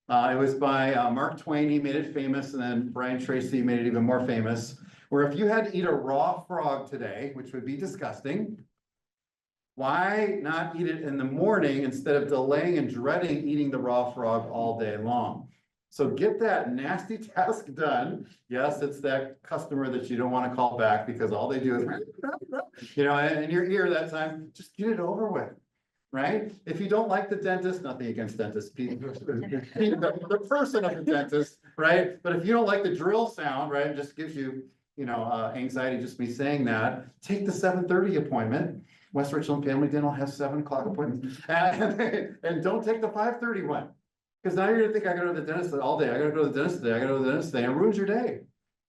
It was by Mark Twain. He made it famous, and then Brian Tracy made it even more famous, where if you had to eat a raw frog today, which would be disgusting, why not eat it in the morning instead of delaying and dreading eating the raw frog all day long? So get that nasty task done. Yes, it's that customer that you don't want to call back because all they do is, you know, in your ear that time, just get it over with, right? If you don't like the dentist, nothing against dentists, the person of the dentist, right? But if you don't like the drill sound, right, it just gives you, you know, anxiety just me saying that, take the 7:30 appointment. West Richland Family Dental has 7 o'clock appointments. And don't take the 5:30 one. Because now you're gonna think I gotta go to the dentist all day. I gotta go to the dentist today. I gotta go to the dentist today. It ruins your day,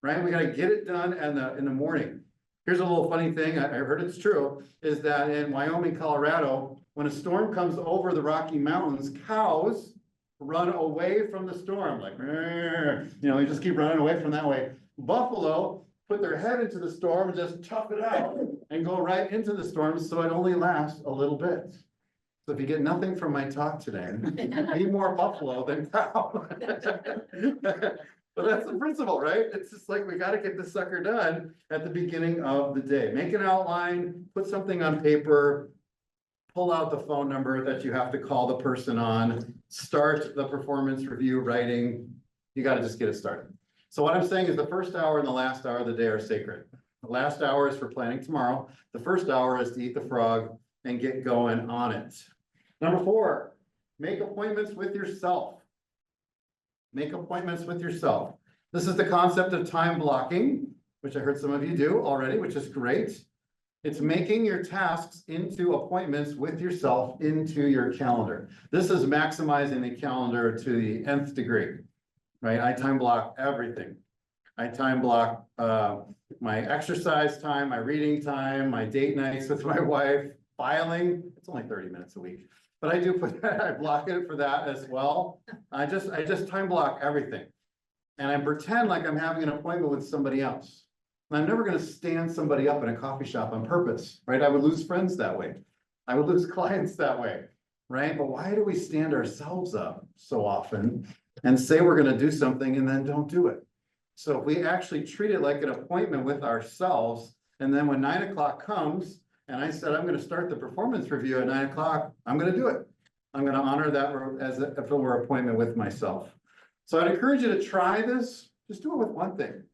right? We gotta get it done in the morning. Here's a little funny thing, I heard it's true, is that in Wyoming, Colorado, when a storm comes over the Rocky Mountains, cows run away from the storm, like, "Rrr," they just keep running away from that way. Buffalo put their head into the storm and just tough it out and go right into the storm, so it only lasts a little bit. So if you get nothing from my talk today, be more buffalo than cow. But that's the principle, right? It's just like, we gotta get this sucker done at the beginning of the day. Make an outline, put something on paper, pull out the phone number that you have to call the person on, start the performance review writing. You gotta just get it started. So what I'm saying is the first hour and the last hour of the day are sacred. The last hour is for planning tomorrow. The first hour is to eat the frog and get going on it. Number 4, make appointments with yourself. Make appointments with yourself. This is the concept of time blocking, which I heard some of you do already, which is great. It's making your tasks into appointments with yourself into your calendar. This is maximizing the calendar to the nth degree, right? I time block everything. I time block my exercise time, my reading time, my date nights with my wife, filing. It's only 30 minutes a week, but I do put that, I block it for that as well. I just time block everything. And I pretend like I'm having an appointment with somebody else. And I'm never gonna stand somebody up in a coffee shop on purpose, right? I would lose friends that way. I would lose clients that way, right? But why do we stand ourselves up so often and say we're gonna do something and then don't do it? So if we actually treat it like an appointment with ourselves, and then when 9 o'clock comes, and I said, I'm gonna start the performance review at 9 o'clock, I'm gonna do it. I'm gonna honor that as if it were an appointment with myself. So I'd encourage you to try this. Just do it with one thing.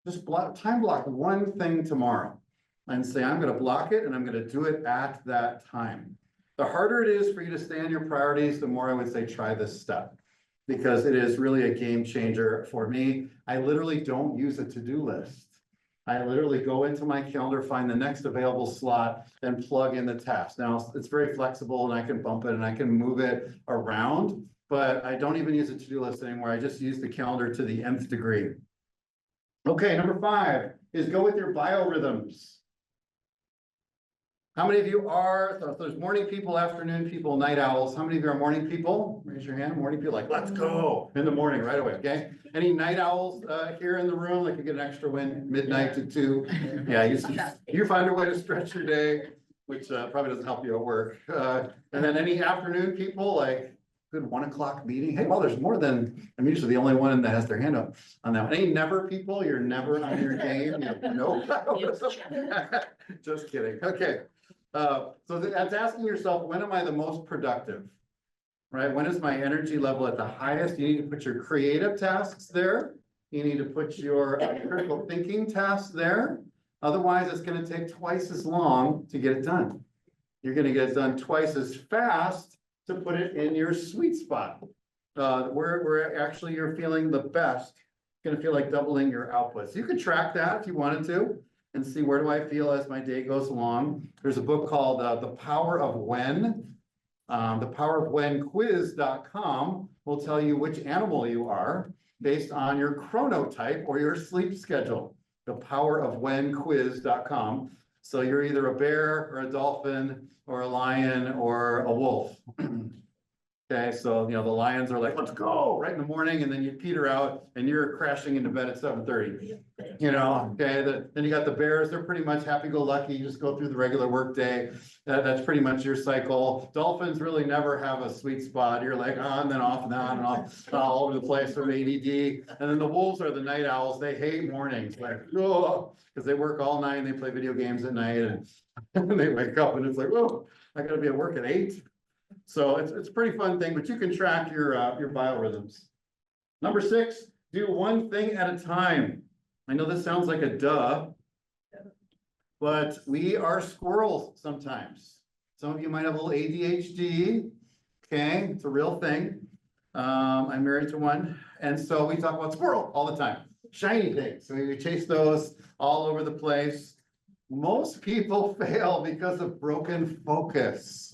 Just time block one thing tomorrow and say, I'm gonna block it and I'm gonna do it at that time. The harder it is for you to stay on your priorities, the more I would say try this step, because it is really a game changer for me. I literally don't use a to-do list. I literally go into my calendar, find the next available slot, and plug in the task. Now, it's very flexible and I can bump it and I can move it around, but I don't even use a to-do list anymore. I just use the calendar to the nth degree. Okay, number 5 is go with your biorhythms. How many of you are, so there's morning people, afternoon people, night owls. How many of you are morning people? Raise your hand. Morning people, like, let's go in the morning right away, okay? Any night owls here in the room? Like, you get an extra win, midnight to 2. Yeah, you find a way to stretch your day, which probably doesn't help you at work. And then any afternoon people, like, good 1 o'clock meeting. Hey, well, there's more than, I'm usually the only one that has their hand up on that one. Any never people, you're never on your game. Nope. Just kidding. Okay. So that's asking yourself, when am I the most productive? Right? When is my energy level at the highest? You need to put your creative tasks there. You need to put your critical thinking tasks there. Otherwise, it's going to take twice as long to get it done. You're going to get it done twice as fast to put it in your sweet spot. Where actually you're feeling the best, going to feel like doubling your output. So you could track that if you wanted to and see, where do I feel as my day goes along. There's a book called The Power of When. The Power of When quiz.com will tell you which animal you are based on your chronotype or your sleep schedule. The Power of When quiz.com. So you're either a bear or a dolphin or a lion or a wolf. Okay, so the lions are like, let's go right in the morning, and then you peter out and you're crashing into bed at 7:30. Okay, then you got the bears, they're pretty much happy-go-lucky, you just go through the regular work day. That's pretty much your cycle. Dolphins really never have a sweet spot. You're like on and off and on and off, all over the place from ADD. And then the wolves are the night owls. They hate mornings, like, oh, because they work all night and they play video games at night, and they wake up and it's like, oh, I gotta be at work at 8. So it's a pretty fun thing, but you can track your biorhythms. Number 6, do one thing at a time. I know this sounds like a duh, but we are squirrels sometimes. Some of you might have a little ADHD. Okay, it's a real thing. I'm married to one, and so we talk about squirrel all the time. Shiny things. So we chase those all over the place. Most people fail because of broken focus.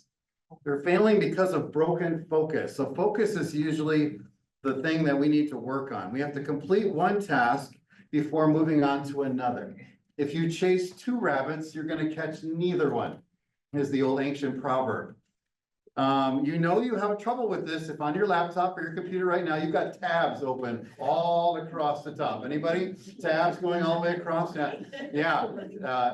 They're failing because of broken focus. So focus is usually the thing that we need to work on. We have to complete one task before moving on to another. If you chase two rabbits, you're gonna catch neither one, is the old ancient proverb. You know you have trouble with this if on your laptop or your computer right now, you've got tabs open all across the top. Anybody? Tabs going all the way across? Yeah.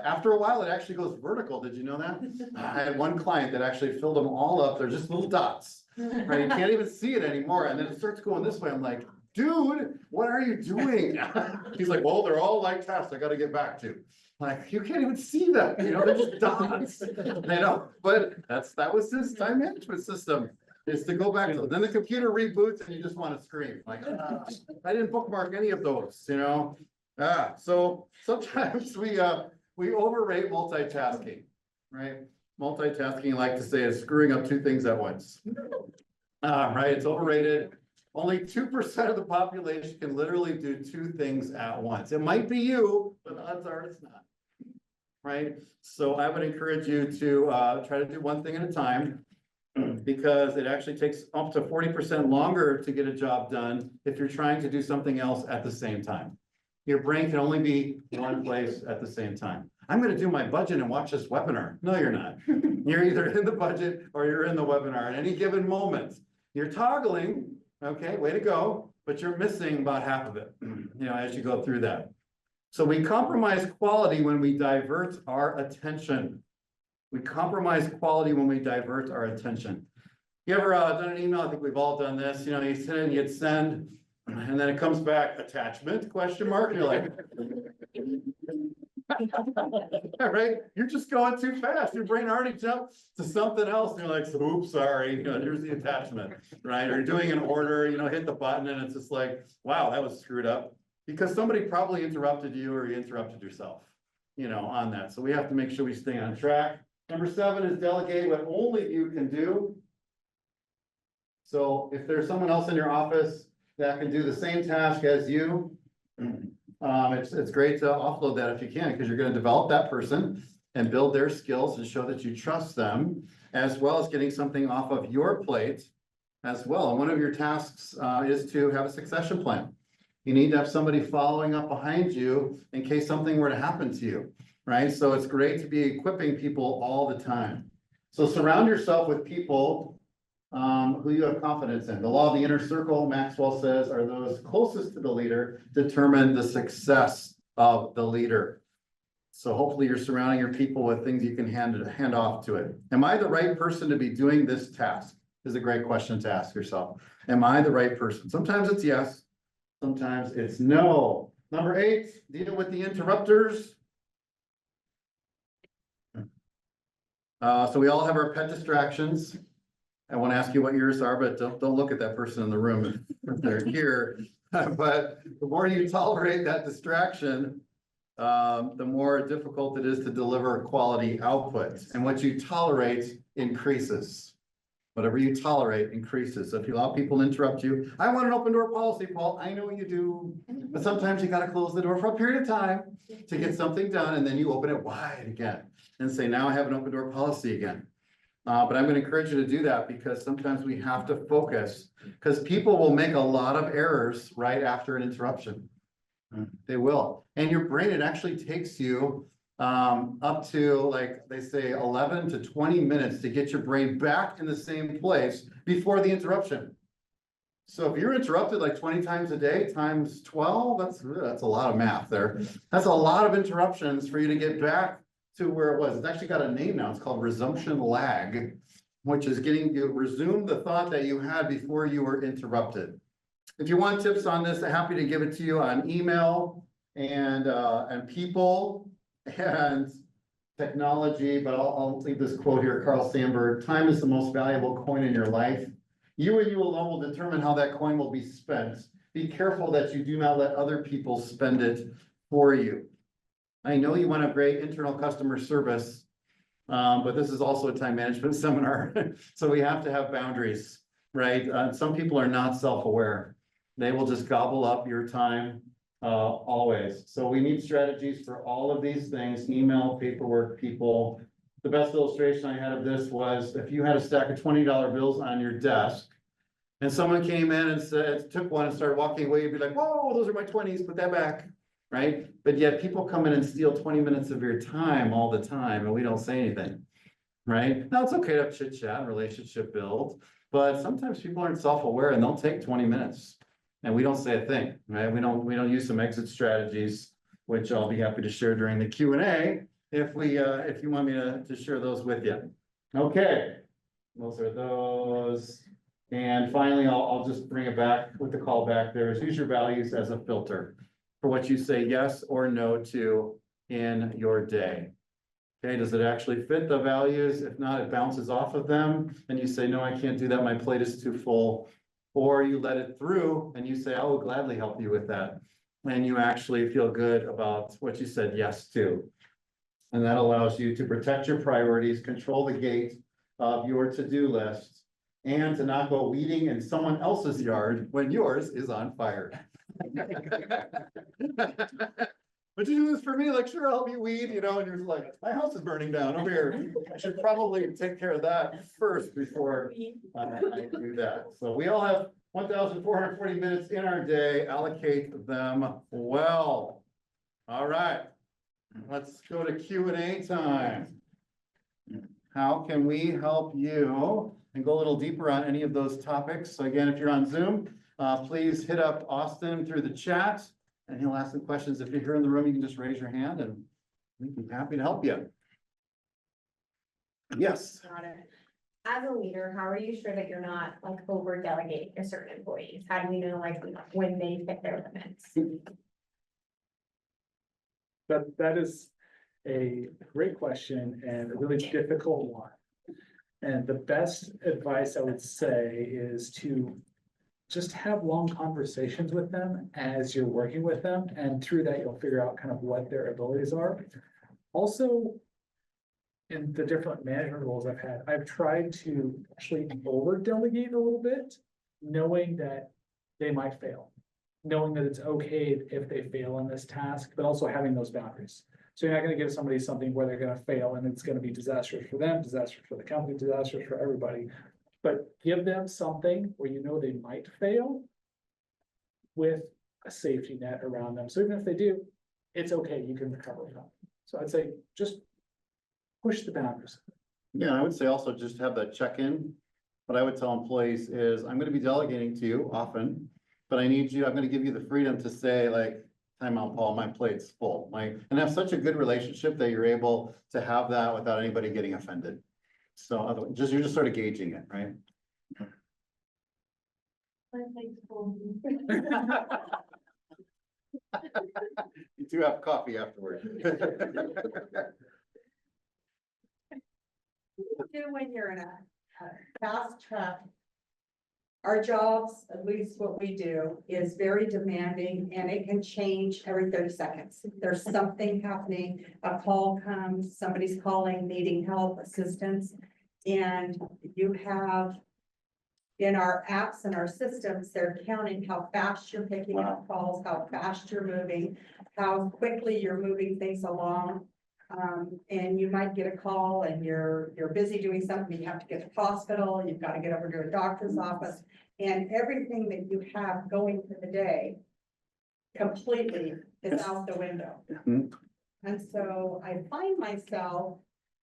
After a while, it actually goes vertical. Did you know that? I had one client that actually filled them all up. They're just little dots, right? You can't even see it anymore. And then it starts going this way. I'm like, dude, what are you doing? He's like, well, they're all like tasks I gotta get back to. Like, you can't even see them, you know, they're just dots, you know, but that was his time management system. Is to go back to, then the computer reboots and you just want to scream, like, I didn't bookmark any of those, you know? So sometimes we overrate multitasking, right? Multitasking, I like to say, is screwing up two things at once. Right, it's overrated. Only 2% of the population can literally do two things at once. It might be you, but odds are it's not. Right? So I would encourage you to try to do one thing at a time, because it actually takes up to 40% longer to get a job done if you're trying to do something else at the same time. Your brain can only be one place at the same time. I'm gonna do my budget and watch this webinar. No, you're not. You're either in the budget or you're in the webinar at any given moment. You're toggling. Okay, way to go, but you're missing about half of it, you know, as you go through that. So we compromise quality when we divert our attention. We compromise quality when we divert our attention. You ever done an email? I think we've all done this. You know, you send it, you hit send, and then it comes back, attachment, question mark, and you're like, right? You're just going too fast. Your brain already jumped to something else. And you're like, oops, sorry, you know, here's the attachment, right? Or you're doing an order, you know, hit the button and it's just like, wow, that was screwed up. Because somebody probably interrupted you or you interrupted yourself, you know, on that. So we have to make sure we stay on track. Number 7 is delegate what only you can do. So if there's someone else in your office that can do the same task as you, it's great to offload that if you can, because you're going to develop that person and build their skills and show that you trust them, as well as getting something off of your plate as well. And one of your tasks is to have a succession plan. You need to have somebody following up behind you in case something were to happen to you, right? So it's great to be equipping people all the time. So surround yourself with people who you have confidence in. The law of the inner circle, Maxwell says, are those closest to the leader determine the success of the leader. So hopefully you're surrounding your people with things you can hand off to it. Am I the right person to be doing this task? Is a great question to ask yourself. Am I the right person? Sometimes it's yes. Sometimes it's no. Number 8, deal with the interrupters. So we all have our pet distractions. I won't ask you what yours are, but don't look at that person in the room if they're here. But the more you tolerate that distraction, the more difficult it is to deliver quality output. And what you tolerate increases. Whatever you tolerate increases. So if you allow people to interrupt you, I want an open door policy, Paul. I know you do, but sometimes you got to close the door for a period of time to get something done, and then you open it wide again and say, now I have an open door policy again. But I'm going to encourage you to do that, because sometimes we have to focus, because people will make a lot of errors right after an interruption. They will. And your brain, it actually takes you up to, like they say, 11 to 20 minutes to get your brain back in the same place before the interruption. So if you're interrupted like 20 times a day times 12, that's a lot of math there. That's a lot of interruptions for you to get back to where it was. It's actually got a name now. It's called resumption lag, which is getting you resume the thought that you had before you were interrupted. If you want tips on this, I'm happy to give it to you on email and people and technology, but I'll leave this quote here, Carl Sandburg: time is the most valuable coin in your life. You and you alone will determine how that coin will be spent. Be careful that you do not let other people spend it for you. I know you want a great internal customer service, but this is also a time management seminar. So we have to have boundaries, right? Some people are not self-aware. They will just gobble up your time always. So we need strategies for all of these things: email, paperwork, people. The best illustration I had of this was if you had a stack of $20 bills on your desk and someone came in and said, took one and started walking away, you'd be like, whoa, those are my 20s, put that back. right? But yet people come in and steal 20 minutes of your time all the time and we don't say anything. Right? Now, it's okay to have chit chat and relationship build, but sometimes people aren't self-aware and they'll take 20 minutes. And we don't say a thing, right? We don't use some exit strategies, which I'll be happy to share during the Q&A if you want me to share those with you. Okay, those are those. And finally, I'll just bring it back with the call back there is use your values as a filter for what you say yes or no to in your day. Okay, does it actually fit the values? If not, it bounces off of them and you say, no, I can't do that. My plate is too full. Or you let it through and you say, I will gladly help you with that. And you actually feel good about what you said yes to. And that allows you to protect your priorities, control the gate of your to-do list, and to not go weeding in someone else's yard when yours is on fire. Would you do this for me? Like, sure, I'll help you weed, you know, and you're like, my house is burning down over here. I should probably take care of that first before I do that. So we all have 1,440 minutes in our day. Allocate them well. All right, let's go to Q&A time. How can we help you? And go a little deeper on any of those topics. So again, if you're on Zoom, please hit up Austin through the chat. And he'll ask some questions. If you're here in the room, you can just raise your hand and we'd be happy to help you. Yes. Got it. As a leader, how are you sure that you're not like over delegating to certain employees? How do you know like when they fit their limits? That is a great question and a really difficult one. And the best advice I would say is to just have long conversations with them as you're working with them. And through that, you'll figure out kind of what their abilities are. Also, in the different management roles I've had, I've tried to actually over delegate a little bit, knowing that they might fail, knowing that it's okay if they fail in this task, but also having those boundaries. So you're not going to give somebody something where they're going to fail and it's going to be disastrous for them, disastrous for the company, disastrous for everybody. But give them something where you know they might fail with a safety net around them. So even if they do, it's okay, you can recover from it. So I'd say just push the boundaries. Yeah, I would say also just have that check-in. What I would tell employees is I'm going to be delegating to you often, but I'm going to give you the freedom to say like, time out, Paul, my plate's full. And have such a good relationship that you're able to have that without anybody getting offended. So you're just sort of gauging it, right? You do have coffee afterward. Do when you're in a fast track. Our jobs, at least what we do, is very demanding and it can change every 30 seconds. There's something happening, a call comes, somebody's calling, needing help, assistance. And you have in our apps and our systems, they're counting how fast you're picking up calls, how fast you're moving, how quickly you're moving things along. And you might get a call and you're busy doing something, you have to get to the hospital, you've got to get over to a doctor's office, and everything that you have going for the day completely is out the window. And so I find myself,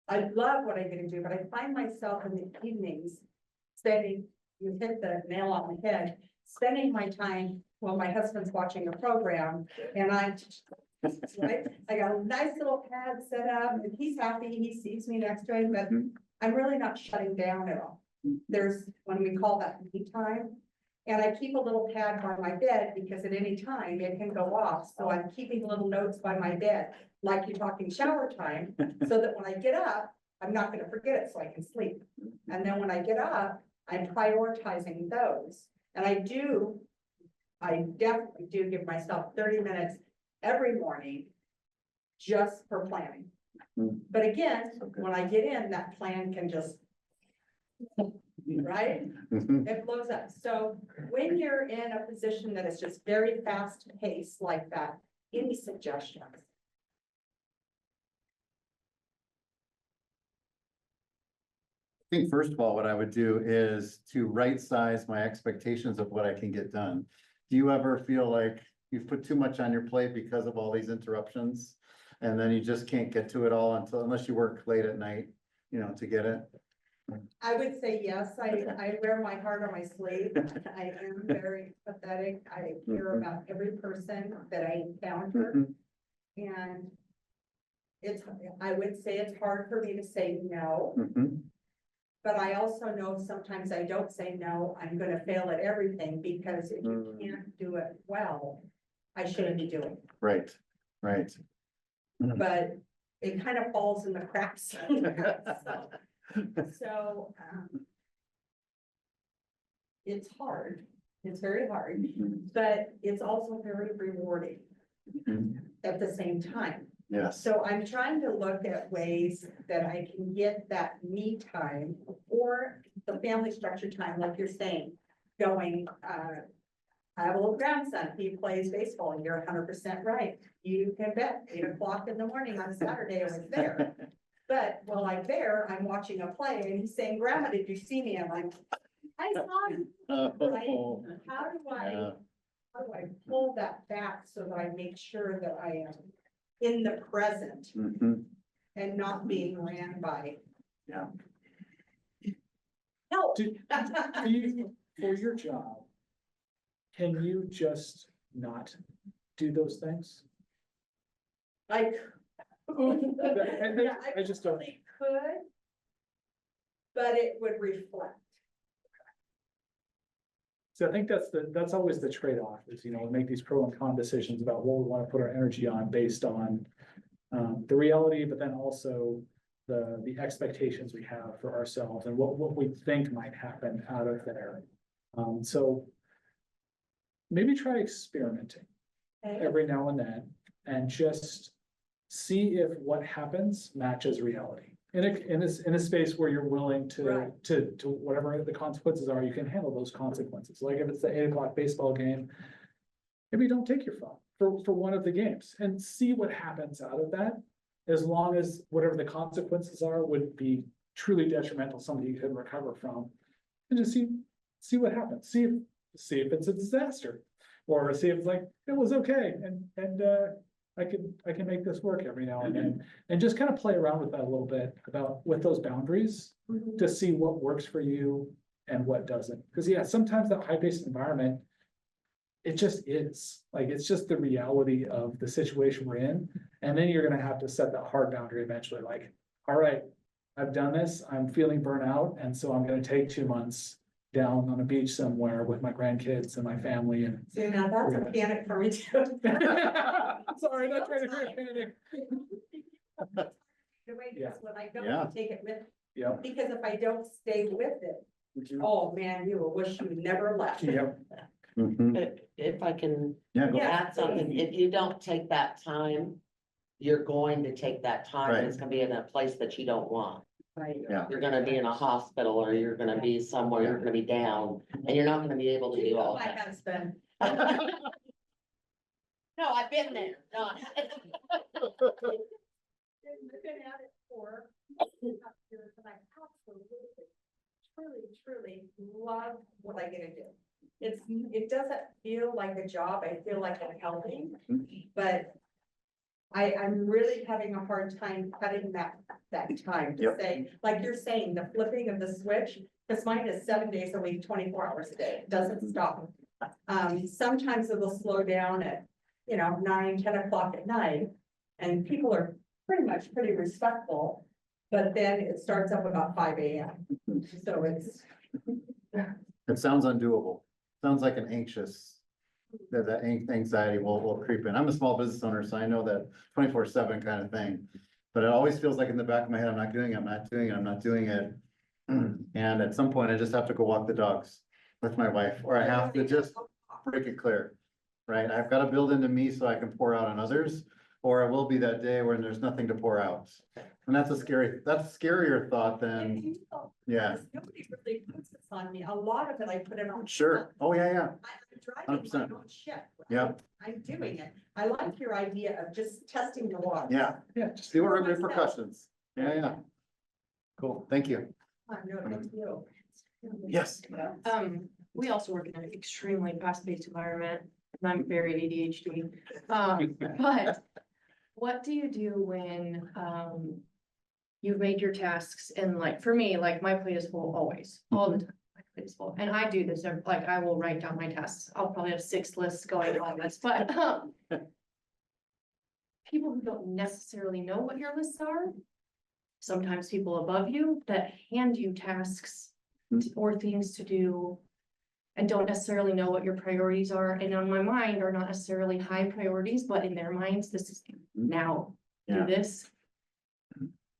I love what I get to do, but I find myself in the evenings spending, you hit the nail on the head, spending my time while my husband's watching a program and right? I got a nice little pad set up and he's happy, he sees me next to him, but I'm really not shutting down at all. There's, when we call that me time, and I keep a little pad by my bed because at any time it can go off. So I'm keeping little notes by my bed, like you're talking shower time, so that when I get up, I'm not gonna forget it so I can sleep. And then when I get up, I'm prioritizing those. And I definitely do give myself 30 minutes every morning just for planning. But again, when I get in, that plan can just, right? It blows up. So when you're in a position that is just very fast paced like that, any suggestions? I think first of all, what I would do is to right size my expectations of what I can get done. Do you ever feel like you've put too much on your plate because of all these interruptions. And then you just can't get to it all unless you work late at night, to get it. I would say yes, I wear my heart on my sleeve. I am very pathetic. I care about every person that I encounter. Mhm. And I would say it's hard for me to say no, Mhm. but I also know sometimes I don't say no, I'm gonna fail at everything, because if you can't do it well, I shouldn't be doing it. Right, right. But it kind of falls in the cracks. So, it's hard, it's very hard, but it's also very rewarding Mhm. at the same time. Yes. So I'm trying to look at ways that I can get that me time or the family structure time, like you're saying, going, I have a little grandson, he plays baseball, and you're 100% right. You can bet 8 o'clock in the morning on Saturday I was there. But while I'm there, I'm watching a play and he's saying, Grandma, did you see me? I'm like, I saw you. Oh, How do yeah. how do I pull that back so that I make sure that I am in the present Mhm. and not being ran by? Yeah. Help. For your job, can you just not do those things? Like. I just don't. really could. But it would reflect. So I think that's always the trade-off is, we make these pro and con decisions about what we want to put our energy on based on the reality, but then also the expectations we have for ourselves and what we think might happen out of there. So maybe try experimenting Okay? every now and then and just see if what happens matches reality. In a space where you're willing to, Right. to whatever the consequences are, you can handle those consequences. Like if it's the 8 o'clock baseball game, maybe don't take your phone for one of the games and see what happens out of that. As long as whatever the consequences are would be truly detrimental, something you couldn't recover from. And just see what happens, see if it's a disaster. Or see if it's like, it was okay, and I can make this work every now and then, and just kind of play around with that a little bit with those boundaries to see what works for you and what doesn't. Because yeah, sometimes that high-paced environment, it just is, like, it's just the reality of the situation we're in. And then you're gonna have to set that hard boundary eventually, like, all right, I've done this, I'm feeling burnout, and so I'm gonna take 2 months down on a beach somewhere with my grandkids and my family and. So now that's a panic for me too. Sorry, not trying to create panic. The way, Yeah. because when I Yeah. don't take it with, Yep. because if I don't stay with it, oh man, you will wish you never left. Yep. Mhm. If I can Yeah, go. Yeah. add something, if you don't take that time, you're going to take that time and it's gonna be in a place that you don't want. Right. Yeah. You're gonna be in a hospital or you're gonna be somewhere, you're gonna be down, and you're not gonna be able to do all My that. husband. No, I've been there, no. I've been at it for years, and I absolutely, truly love what I get to do. It doesn't feel like a job, I feel like I'm helping, but I'm really having a hard time cutting that time to Yep. say, like you're saying, the flipping of the switch, because mine is 7 days a week, 24 hours a day, it doesn't stop. Sometimes it'll slow down at, 9, 10 o'clock at night, and people are pretty respectful, but then it starts up about 5 a.m. So it's, It sounds undoable. Sounds like an that anxiety will creep in. I'm a small business owner, so I know that 24/7 kind of thing. But it always feels like in the back of my head, I'm not doing it, I'm not doing it, I'm not doing it. And at some point, I just have to go walk the dogs with my wife, or I have to just break it clear. Right? I've got to build into me so I can pour out on others, or it will be that day when there's nothing to pour out. And that's a scarier thought than, yeah. nobody really puts this on me. A lot of it I put it on. Sure. Oh, yeah, yeah. I'm driving my 100%. own ship. Yeah. I'm doing it. I like your idea of just testing the water. Yeah. Yeah, just See what are the repercussions. Yeah, yeah. Cool. Thank you. No, thank you. Yes. We also work in an extremely fast-paced environment. I'm very ADHD. But what do you do when, you've made your tasks and like, for me, like my plate is full always, all the time. My plate is full. And I do this, like I will write down my tasks. I'll probably have 6 lists going on this, but, people who don't necessarily know what your lists are. Sometimes people above you that hand you tasks or things to do. And don't necessarily know what your priorities are, and on my mind are not necessarily high priorities, but in their minds, this is now, do Yeah. this.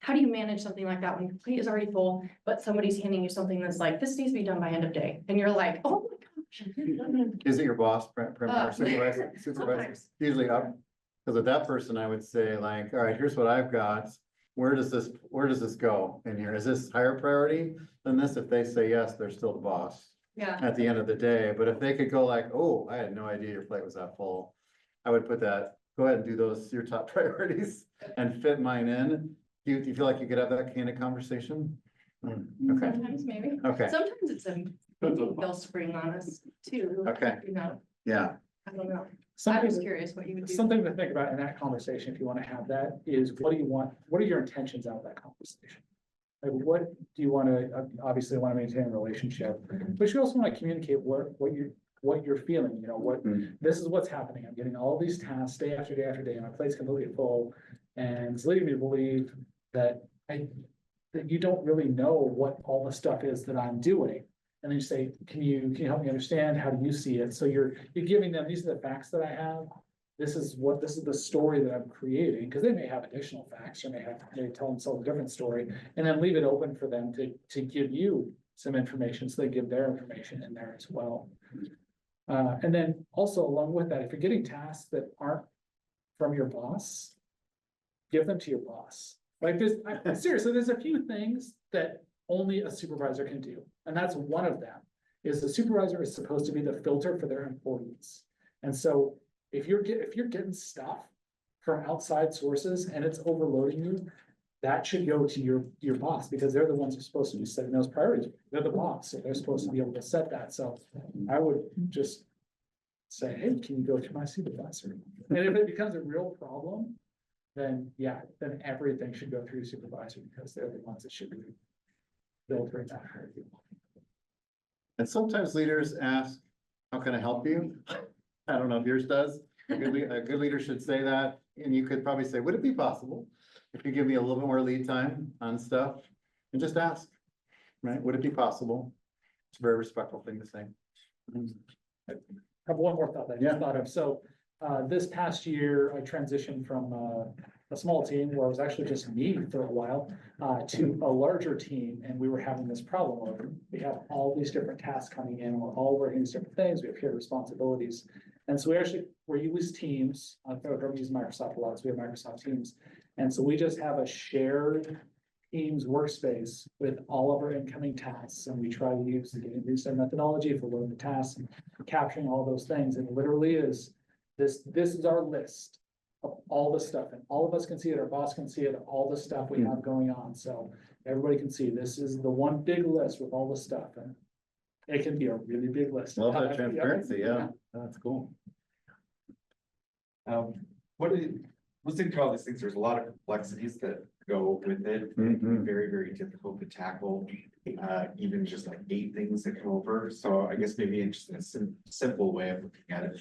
How do you manage something like that when your plate is already full, but somebody's handing you something that's like, this needs to be done by end of day, and you're like, oh my gosh. I didn't done it." Is it your boss, or supervisor, Sometimes. usually up? Cause with that person, I would say like, all right, here's what I've got. Where does this go in here? Is this higher priority than this? If they say yes, they're still the boss Yeah, at the end of the day. But if they could go like, oh, I had no idea your plate was that full. I would put that, go ahead and do those, your top priorities and fit mine in. Do you feel like you could have that kind of conversation? Okay, sometimes maybe. okay, Sometimes it's they'll spring on us too. Okay. You know, yeah, I don't know. I'm Something, just curious what you would do. something to think about in that conversation, if you want to have that, is what do you want, what are your intentions out of that conversation? Like, what do you want to, obviously want to maintain a relationship, but you also want to communicate what you're feeling, you know, what, this is what's happening. I'm getting all these tasks day after day after day, and my plate's completely full. And it's leading me to believe that that you don't really know what all the stuff is that I'm doing. And then you say, can you help me understand? How do you see it? So you're giving them, these are the facts that I have. This is the story that I'm creating, because they may have additional facts or may tell themselves a different story, and then leave it open for them to give you some information, so they give their information in there as well. And then also along with that, if you're getting tasks that aren't from your boss, give them to your boss. Like seriously, there's a few things that only a supervisor can do. And that's one of them, is the supervisor is supposed to be the filter for their employees. And so if you're getting stuff from outside sources and it's overloading you, that should go to your boss, because they're the ones who are supposed to be setting those priorities. They're the boss, so they're supposed to be able to set that. So I would just say, hey, can you go to my supervisor? And if it becomes a real problem, then yeah, then everything should go through your supervisor, because they're the ones that should be filtering that. and sometimes leaders ask, how can I help you? I don't know if yours does. A good leader should say that, and you could probably say, would it be possible if you give me a little bit more lead time on stuff? And just ask, right? Would it be possible? It's a very respectful thing to say. I have one more thought that I just thought of. So this past year, I transitioned from a small team where it was actually just me for a while to a larger team, and we were having this problem of we have all these different tasks coming in, we're all working these different things, we have shared responsibilities. And so we use Teams. I don't use Microsoft a lot, so we have Microsoft Teams. And so we just have a shared Teams workspace with all of our incoming tasks, and we try to use the getting reset methodology for loading the tasks and capturing all those things. And it literally is this is our list of all the stuff, and all of us can see it, our boss can see it, all the stuff we have going on. So everybody can see this is the one big list with all the stuff, and it can be a really big list. Love that transparency, yeah, that's cool. Listening to all these things, there's a lot of complexities that go with it. It can be very, very difficult to tackle, even just like 8 things that come over. So I guess maybe just a simple way of looking at it.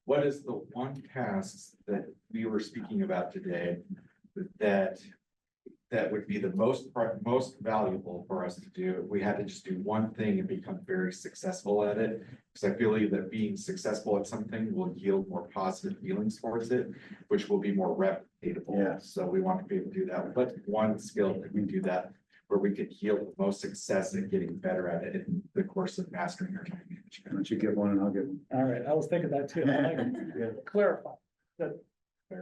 What is the one task that we were speaking about today that would be the most valuable for us to do if we had to just do one thing and become very successful at it? Because I believe that being successful at something will yield more positive feelings towards it, which will be more replicatable. Yeah. So we want to be able to do that. But one skill that we do that where we could yield the most success at getting better at it in the course of mastering our time management. Why don't you give one and I'll give one. All right, I was thinking that too. I like it. Yeah. Clarify.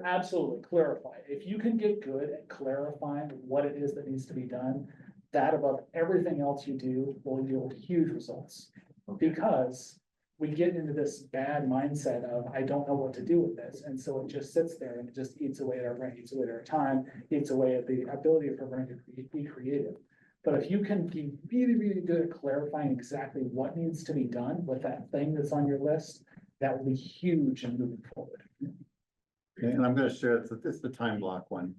Absolutely clarify. If you can get good at clarifying what it is that needs to be done, that above everything else you do will yield huge results. Because we get into this bad mindset of, I don't know what to do with this. And so it just sits there and it just eats away at our brain, eats away at our time, eats away at the ability for our brain to be creative. But if you can be really, really good at clarifying exactly what needs to be done with that thing that's on your list, that will be huge in moving forward. And I'm gonna share, it's the time block one.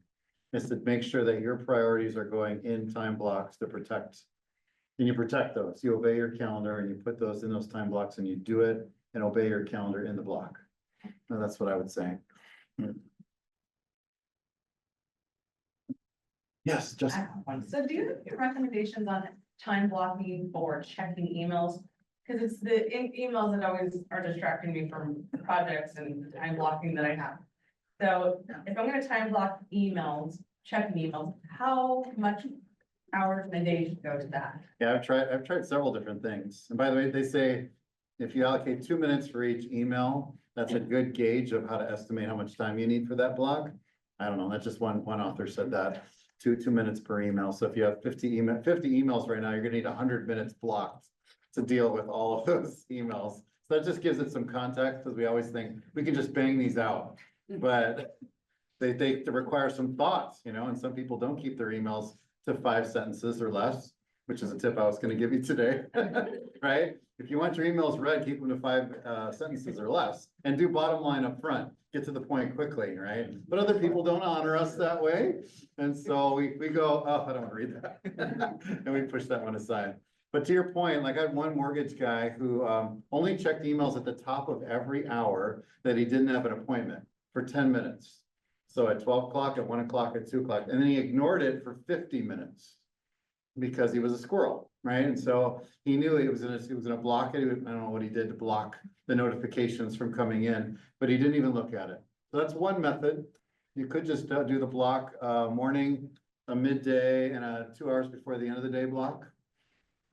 Is to make sure that your priorities are going in time blocks to protect. And you protect those, you obey your calendar and you put those in those time blocks and you do it and obey your calendar in the block. And that's what I would say. Yes, just. So do you have recommendations on time blocking for checking emails? Cause it's the emails that always are distracting me from projects and the time blocking that I have. So if I'm gonna time block emails, checking emails, how much hours in a day should go to that? Yeah, I've tried several different things. And by the way, they say if you allocate 2 minutes for each email, that's a good gauge of how to estimate how much time you need for that block. I don't know, that's just one author said that, 2 minutes per email. So if you have 50 emails right now, you're gonna need 100 minutes blocked to deal with all of those emails. So that just gives it some context, because we always think we can just bang these out. But they require some thoughts, you know, and some people don't keep their emails to 5 sentences or less, which is a tip I was gonna give you today, right? If you want your emails read, keep them to 5 sentences or less, and do bottom line up front. Get to the point quickly, right? But other people don't honor us that way, and so we go, oh, I don't wanna read that, and we push that one aside. But to your point, like I had one mortgage guy who only checked emails at the top of every hour that he didn't have an appointment for 10 minutes. So at 12 o'clock, at 1 o'clock, at 2 o'clock, and then he ignored it for 50 minutes. Because he was a squirrel, right? And so he knew he was gonna block it. I don't know what he did to block the notifications from coming in, but he didn't even look at it. So that's one method. You could just do the block, morning, a midday, and a 2 hours before the end of the day block.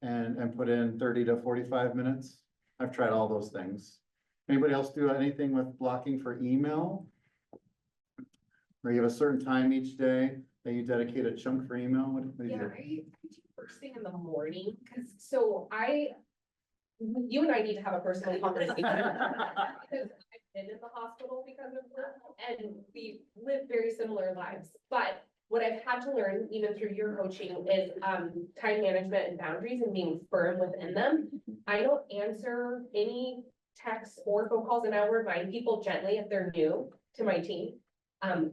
And put in 30 to 45 minutes. I've tried all those things. Anybody else do anything with blocking for email? Or you have a certain time each day that you dedicate a chunk for email? What do you Yeah, do? I do first thing in the morning, you and I need to have a personal conversation. Because I've been in the hospital because of work, and we live very similar lives, but what I've had to learn, even through your coaching, is time management and boundaries and being firm within them. I don't answer any texts or phone calls, and I will remind people gently if they're new to my team.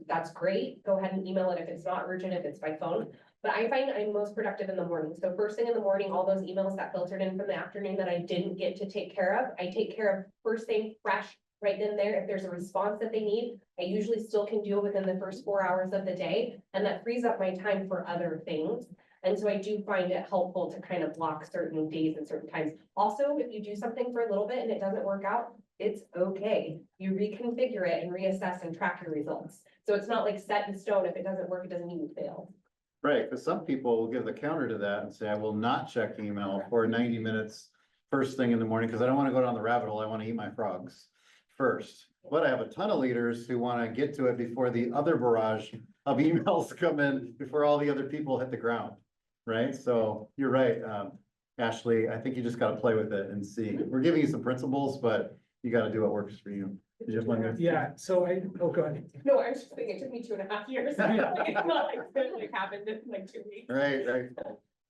That's great. Go ahead and email it if it's not urgent, if it's by phone. But I find I'm most productive in the morning. So first thing in the morning, all those emails that filtered in from the afternoon that I didn't get to take care of, I take care of first thing fresh right then there. If there's a response that they need, I usually still can do it within the first 4 hours of the day. And that frees up my time for other things. And so I do find it helpful to kind of block certain days and certain times. Also, if you do something for a little bit and it doesn't work out, it's okay. You reconfigure it and reassess and track your results. So it's not like set in stone. If it doesn't work, it doesn't mean you failed. Right, because some people will give the counter to that and say, I will not check email for 90 minutes first thing in the morning, because I don't want to go down the rabbit hole. I want to eat my frogs first. But I have a ton of leaders who want to get to it before the other barrage of emails come in, before all the other people hit the ground, right? So you're right, Ashley, I think you just got to play with it and see. We're giving you some principles, but you got to do what works for you. Did you have one there? Yeah, so go ahead. No, I was just thinking, it took me 2.5 years. Like, it's not like it happened in like 2 weeks. Right.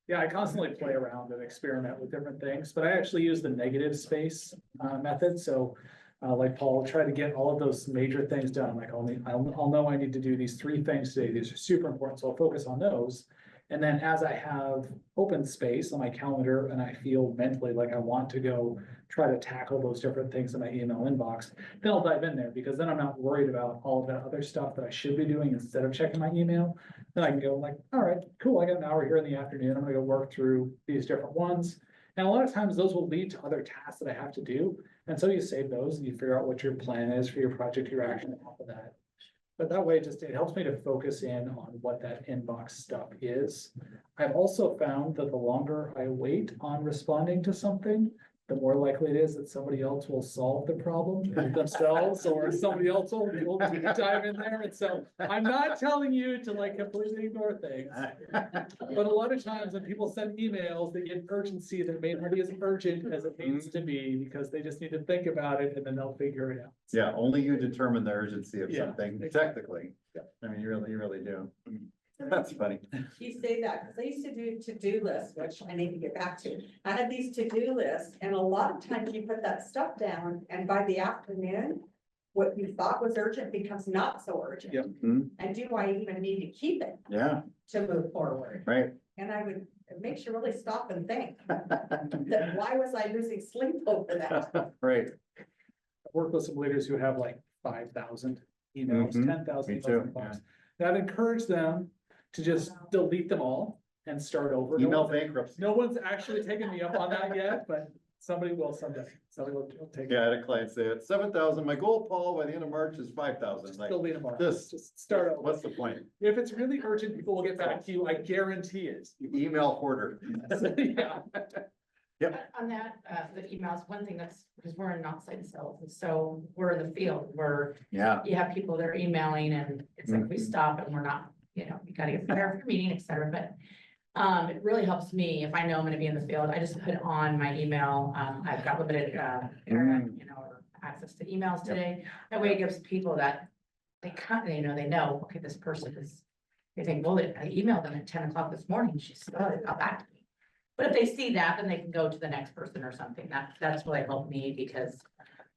Yeah, I constantly play around and experiment with different things, but I actually use the negative space method. So like Paul, try to get all of those major things done. Like I'll know I need to do these 3 things today. These are super important. So I'll focus on those. And then as I have open space on my calendar and I feel mentally like I want to go try to tackle those different things in my email inbox, then I'll dive in there, because then I'm not worried about all of that other stuff that I should be doing instead of checking my email. Then I can go like, all right, cool. I got an hour here in the afternoon. I'm gonna go work through these different ones. And a lot of times those will lead to other tasks that I have to do. And so you save those and you figure out what your plan is for your project, your action on top of that. But that way, it helps me to focus in on what that inbox stuff is. I've also found that the longer I wait on responding to something, the more likely it is that somebody else will solve the problem themselves, or somebody else will be able to dive in there. And so I'm not telling you to like completely ignore things. But a lot of times when people send emails, they get urgency that may not be as urgent as it needs to be, because they just need to think about it and then they'll figure it out. Yeah, only you determine the urgency of Yeah, something, exactly. technically. Yeah. I mean, you really do. That's funny. You say that, because I used to do to-do lists, which I need to get back to. I had these to-do lists, and a lot of times you put that stuff down, and by the afternoon, what you thought was urgent becomes not so urgent. Yep. Mhm. And do I even need to keep it Yeah, to move forward? right. And I would, it makes you really stop and think, that why was I losing sleep over that? Right. I work with some leaders who have like 5,000 emails, Mhm. 10,000 Me emails too, in the box. And I've encouraged them to just delete them all and start over. No Email one's- bankruptcy. No one's actually taken me up on that yet, but somebody will someday. Somebody will take it. Yeah, I had a client say it, 7,000. My goal, Paul, by the end of March is 5,000. Just Like, delete them all. this, Just start over. what's the point? If it's really urgent, people will get back to you. I guarantee it. Email hoarder. Yeah. On that, the emails, one thing that's, because we're in outside sales, and so we're in the field, where Yeah. you have people that are emailing, and it's like we stop and we're not, we gotta get prepared for the meeting, et cetera, but. It really helps me if I know I'm gonna be in the field. I just put on my email. I've got limited, internet, or access to emails today. That way it gives people that they they know, okay, this person is, they think, well, I emailed them at 10 o'clock this morning. She still hasn't got back to me. But if they see that, then they can go to the next person or something. That's really helped me, because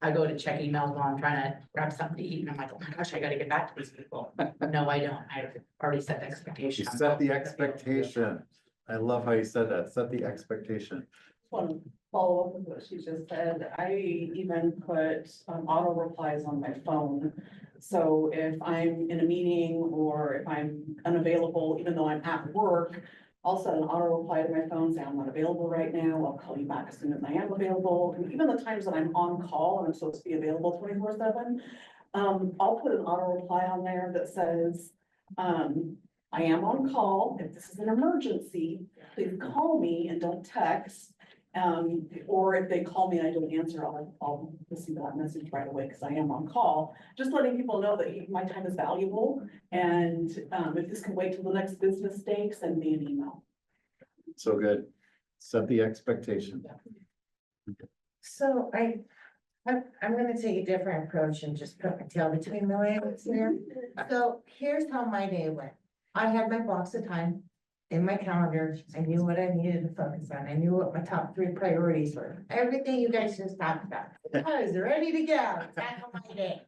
I go to check emails while I'm trying to grab something to eat, and I'm like, oh my gosh, I gotta get back to these people. No, I don't. I've already set the You expectation. set the expectation. I love how you said that. Set the expectation. Want to follow up with what she just said. I even put auto replies on my phone. So if I'm in a meeting or if I'm unavailable, even though I'm at work, I'll set an auto reply to my phone, say I'm not available right now. I'll call you back as soon as I am available. And even the times that I'm on call and I'm supposed to be available 24/7, I'll put an auto reply on there that says, I am on call. If this is an emergency, please call me and don't text. Or if they call me and I don't answer, I'll listen to that message right away because I am on call. Just letting people know that my time is valuable. And if this can wait till the next business day, send me an email. So good. Set the expectation. So I'm gonna take a different approach and just put my tail between the legs here. So here's how my day went. I had my box of time in my calendar. I knew what I needed to focus on. I knew what my top 3 priorities were. Everything you guys just talked about. I was ready to go. Tackle my day.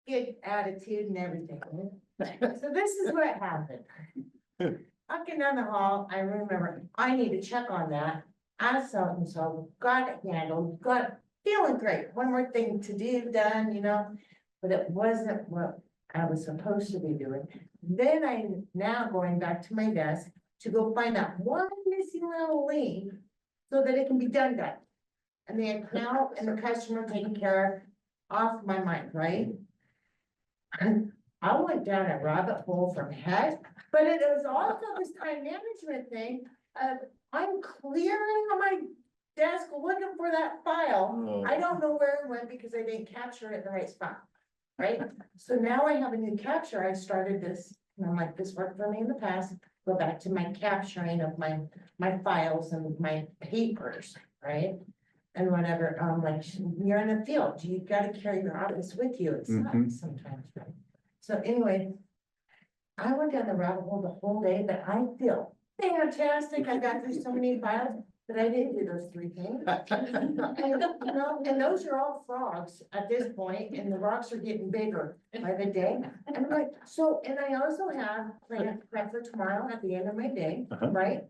Good attitude and everything. So this is what happened. Walking down the hall, I remember I need to check on that. I so and so got it handled, got feeling great. One more thing to do, done, but it wasn't what I was supposed to be doing. Then I'm now going back to my desk to go find that one missing little link so that it can be done. And the account and the customer taken care of off my mind, right? I went down a rabbit hole from heck, but it was also this time management thing of I'm clearing on my desk looking for that file. I don't know where it went because I didn't capture it in the right spot, right? So now I have a new capture. I started this, and I'm like, this worked for me in the past. Go back to my capturing of my files and my papers, right? And whatever, like, you're in the field, you gotta carry your office with you. It sucks sometimes, right? So anyway, I went down the rabbit hole the whole day, but I feel fantastic. I got through so many files, but I didn't do those 3 things. And those are all frogs at this point, and the rocks are getting bigger by the day. And I'm like, so, and I also have planned prep for tomorrow at the end of my day, right?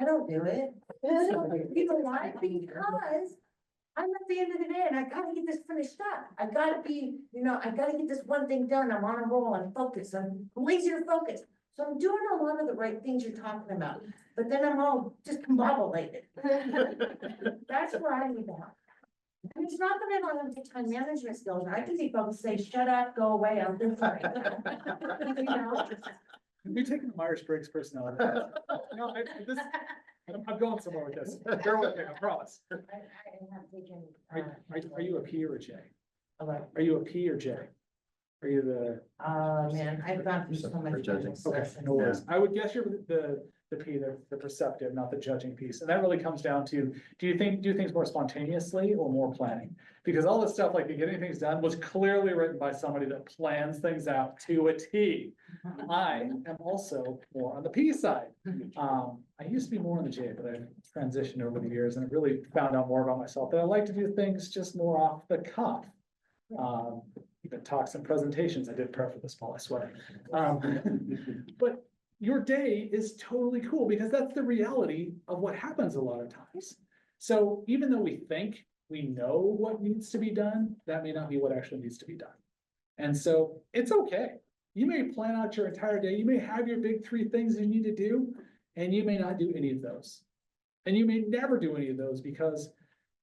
I don't do it. You know why? Because I'm at the end of the day and I gotta get this finished up. I gotta be, I gotta get this one thing done. I'm on a roll, I'm focused, I'm lazy to focus. So I'm doing a lot of the right things you're talking about, but then I'm all discombobulated. That's where I need help. And it's not that I don't have the time management skills. I just need folks to say, shut up, go away, I'm doing fine. You're taking the Myers-Briggs personality. No, I'm going somewhere with this. Bear with me, I promise. I have taken. Are you a P or a J? What? Are you a P or J? Are you the? Man, I've gone through so much. For judging. Okay, no worries. I would guess you're the the P, the perceptive, not the judging piece. And that really comes down to, do things more spontaneously or more planning? Because all this stuff, like the getting things done, was clearly written by somebody that plans things out to a T. I am also more on the P side. I used to be more on the J, but I've transitioned over the years and I really found out more about myself that I like to do things just more off the cuff. Even talks and presentations, I did prep for this, Paul, I swear. But your day is totally cool because that's the reality of what happens a lot of times. So even though we think we know what needs to be done, that may not be what actually needs to be done. And so it's okay. You may plan out your entire day. You may have your big 3 things you need to do, and you may not do any of those. And you may never do any of those because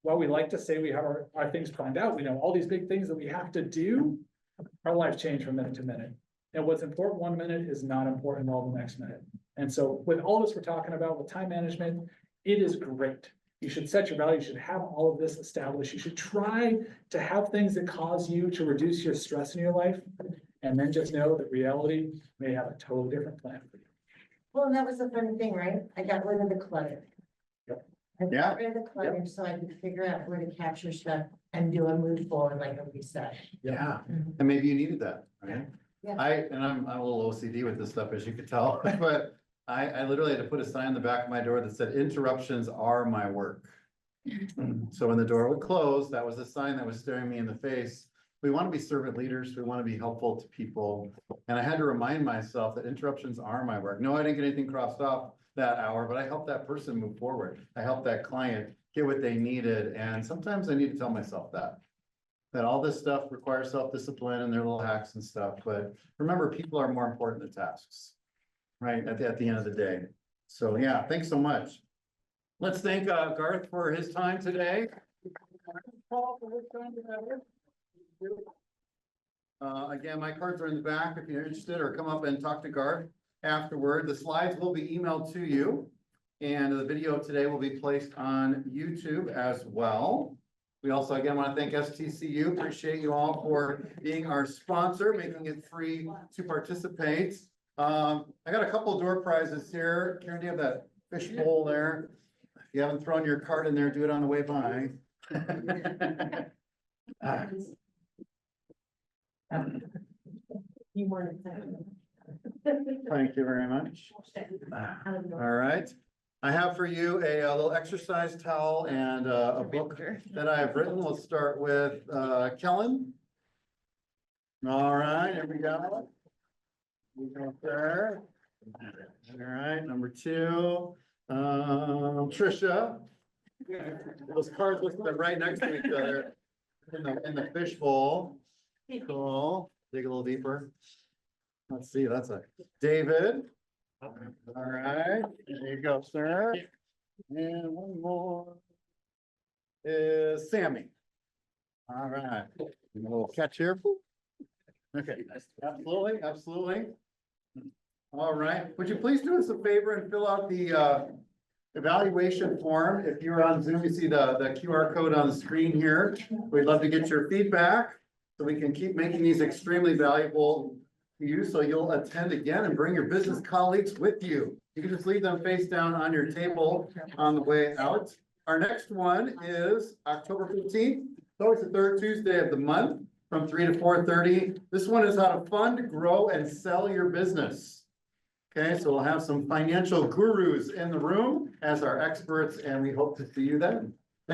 while we like to say we have our things planned out, we know all these big things that we have to do, our life change from minute to minute. And what's important 1 minute is not important all the next minute. And so with all this we're talking about with time management, it is great. You should set your value. You should have all of this established. You should try to have things that cause you to reduce your stress in your life. And then just know that reality may have a totally different plan for you. Well, and that was the funny thing, right? I got rid of the clutter. Yep. I Yeah. got rid of the clutter so I could figure out where to capture stuff and do a move forward like a reset. Yeah, and maybe you needed that, right? Yeah. I'm a little OCD with this stuff, as you could tell, but I literally had to put a sign on the back of my door that said interruptions are my work. So when the door would close, that was a sign that was staring me in the face. We want to be servant leaders. We want to be helpful to people. And I had to remind myself that interruptions are my work. No, I didn't get anything crossed off that hour, but I helped that person move forward. I helped that client get what they needed. And sometimes I need to tell myself that all this stuff requires self-discipline and their little hacks and stuff. But remember, people are more important than tasks, right? At the end of the day. So yeah, thanks so much. Let's thank Garth for his time today. Paul for his time together. Again, my cards are in the back if you're interested, or come up and talk to Garth afterward. The slides will be emailed to you, and the video today will be placed on YouTube as well. We also, again, want to thank STCU. Appreciate you all for being our sponsor, making it free to participate. I got a couple of door prizes here. Karen, do you have that fish bowl there? If you haven't thrown your card in there, do it on the way by. You wanted Thank you very much. All right. I have for you a little exercise towel and a book that I have written. We'll start with Kellen. All right, here we go. We go there. All right, number 2. Trisha. Those cards listed right next to each other in the fish bowl. Cool. Dig a little deeper. Let's see, that's a David. All right, there you go, sir. And one more is Sammy. All right, a little catch here. Okay, absolutely, absolutely. All right, would you please do us a favor and fill out the evaluation form? If you're on Zoom, you see the QR code on the screen here. We'd love to get your feedback so we can keep making these extremely valuable to you, so you'll attend again and bring your business colleagues with you. You can just leave them face down on your table on the way out. Our next one is October 15th. It's always the 3rd Tuesday of the month from 3 to 4:30. This one is how to fund, grow, and sell your business. Okay, so we'll have some financial gurus in the room as our experts, and we hope to see you then.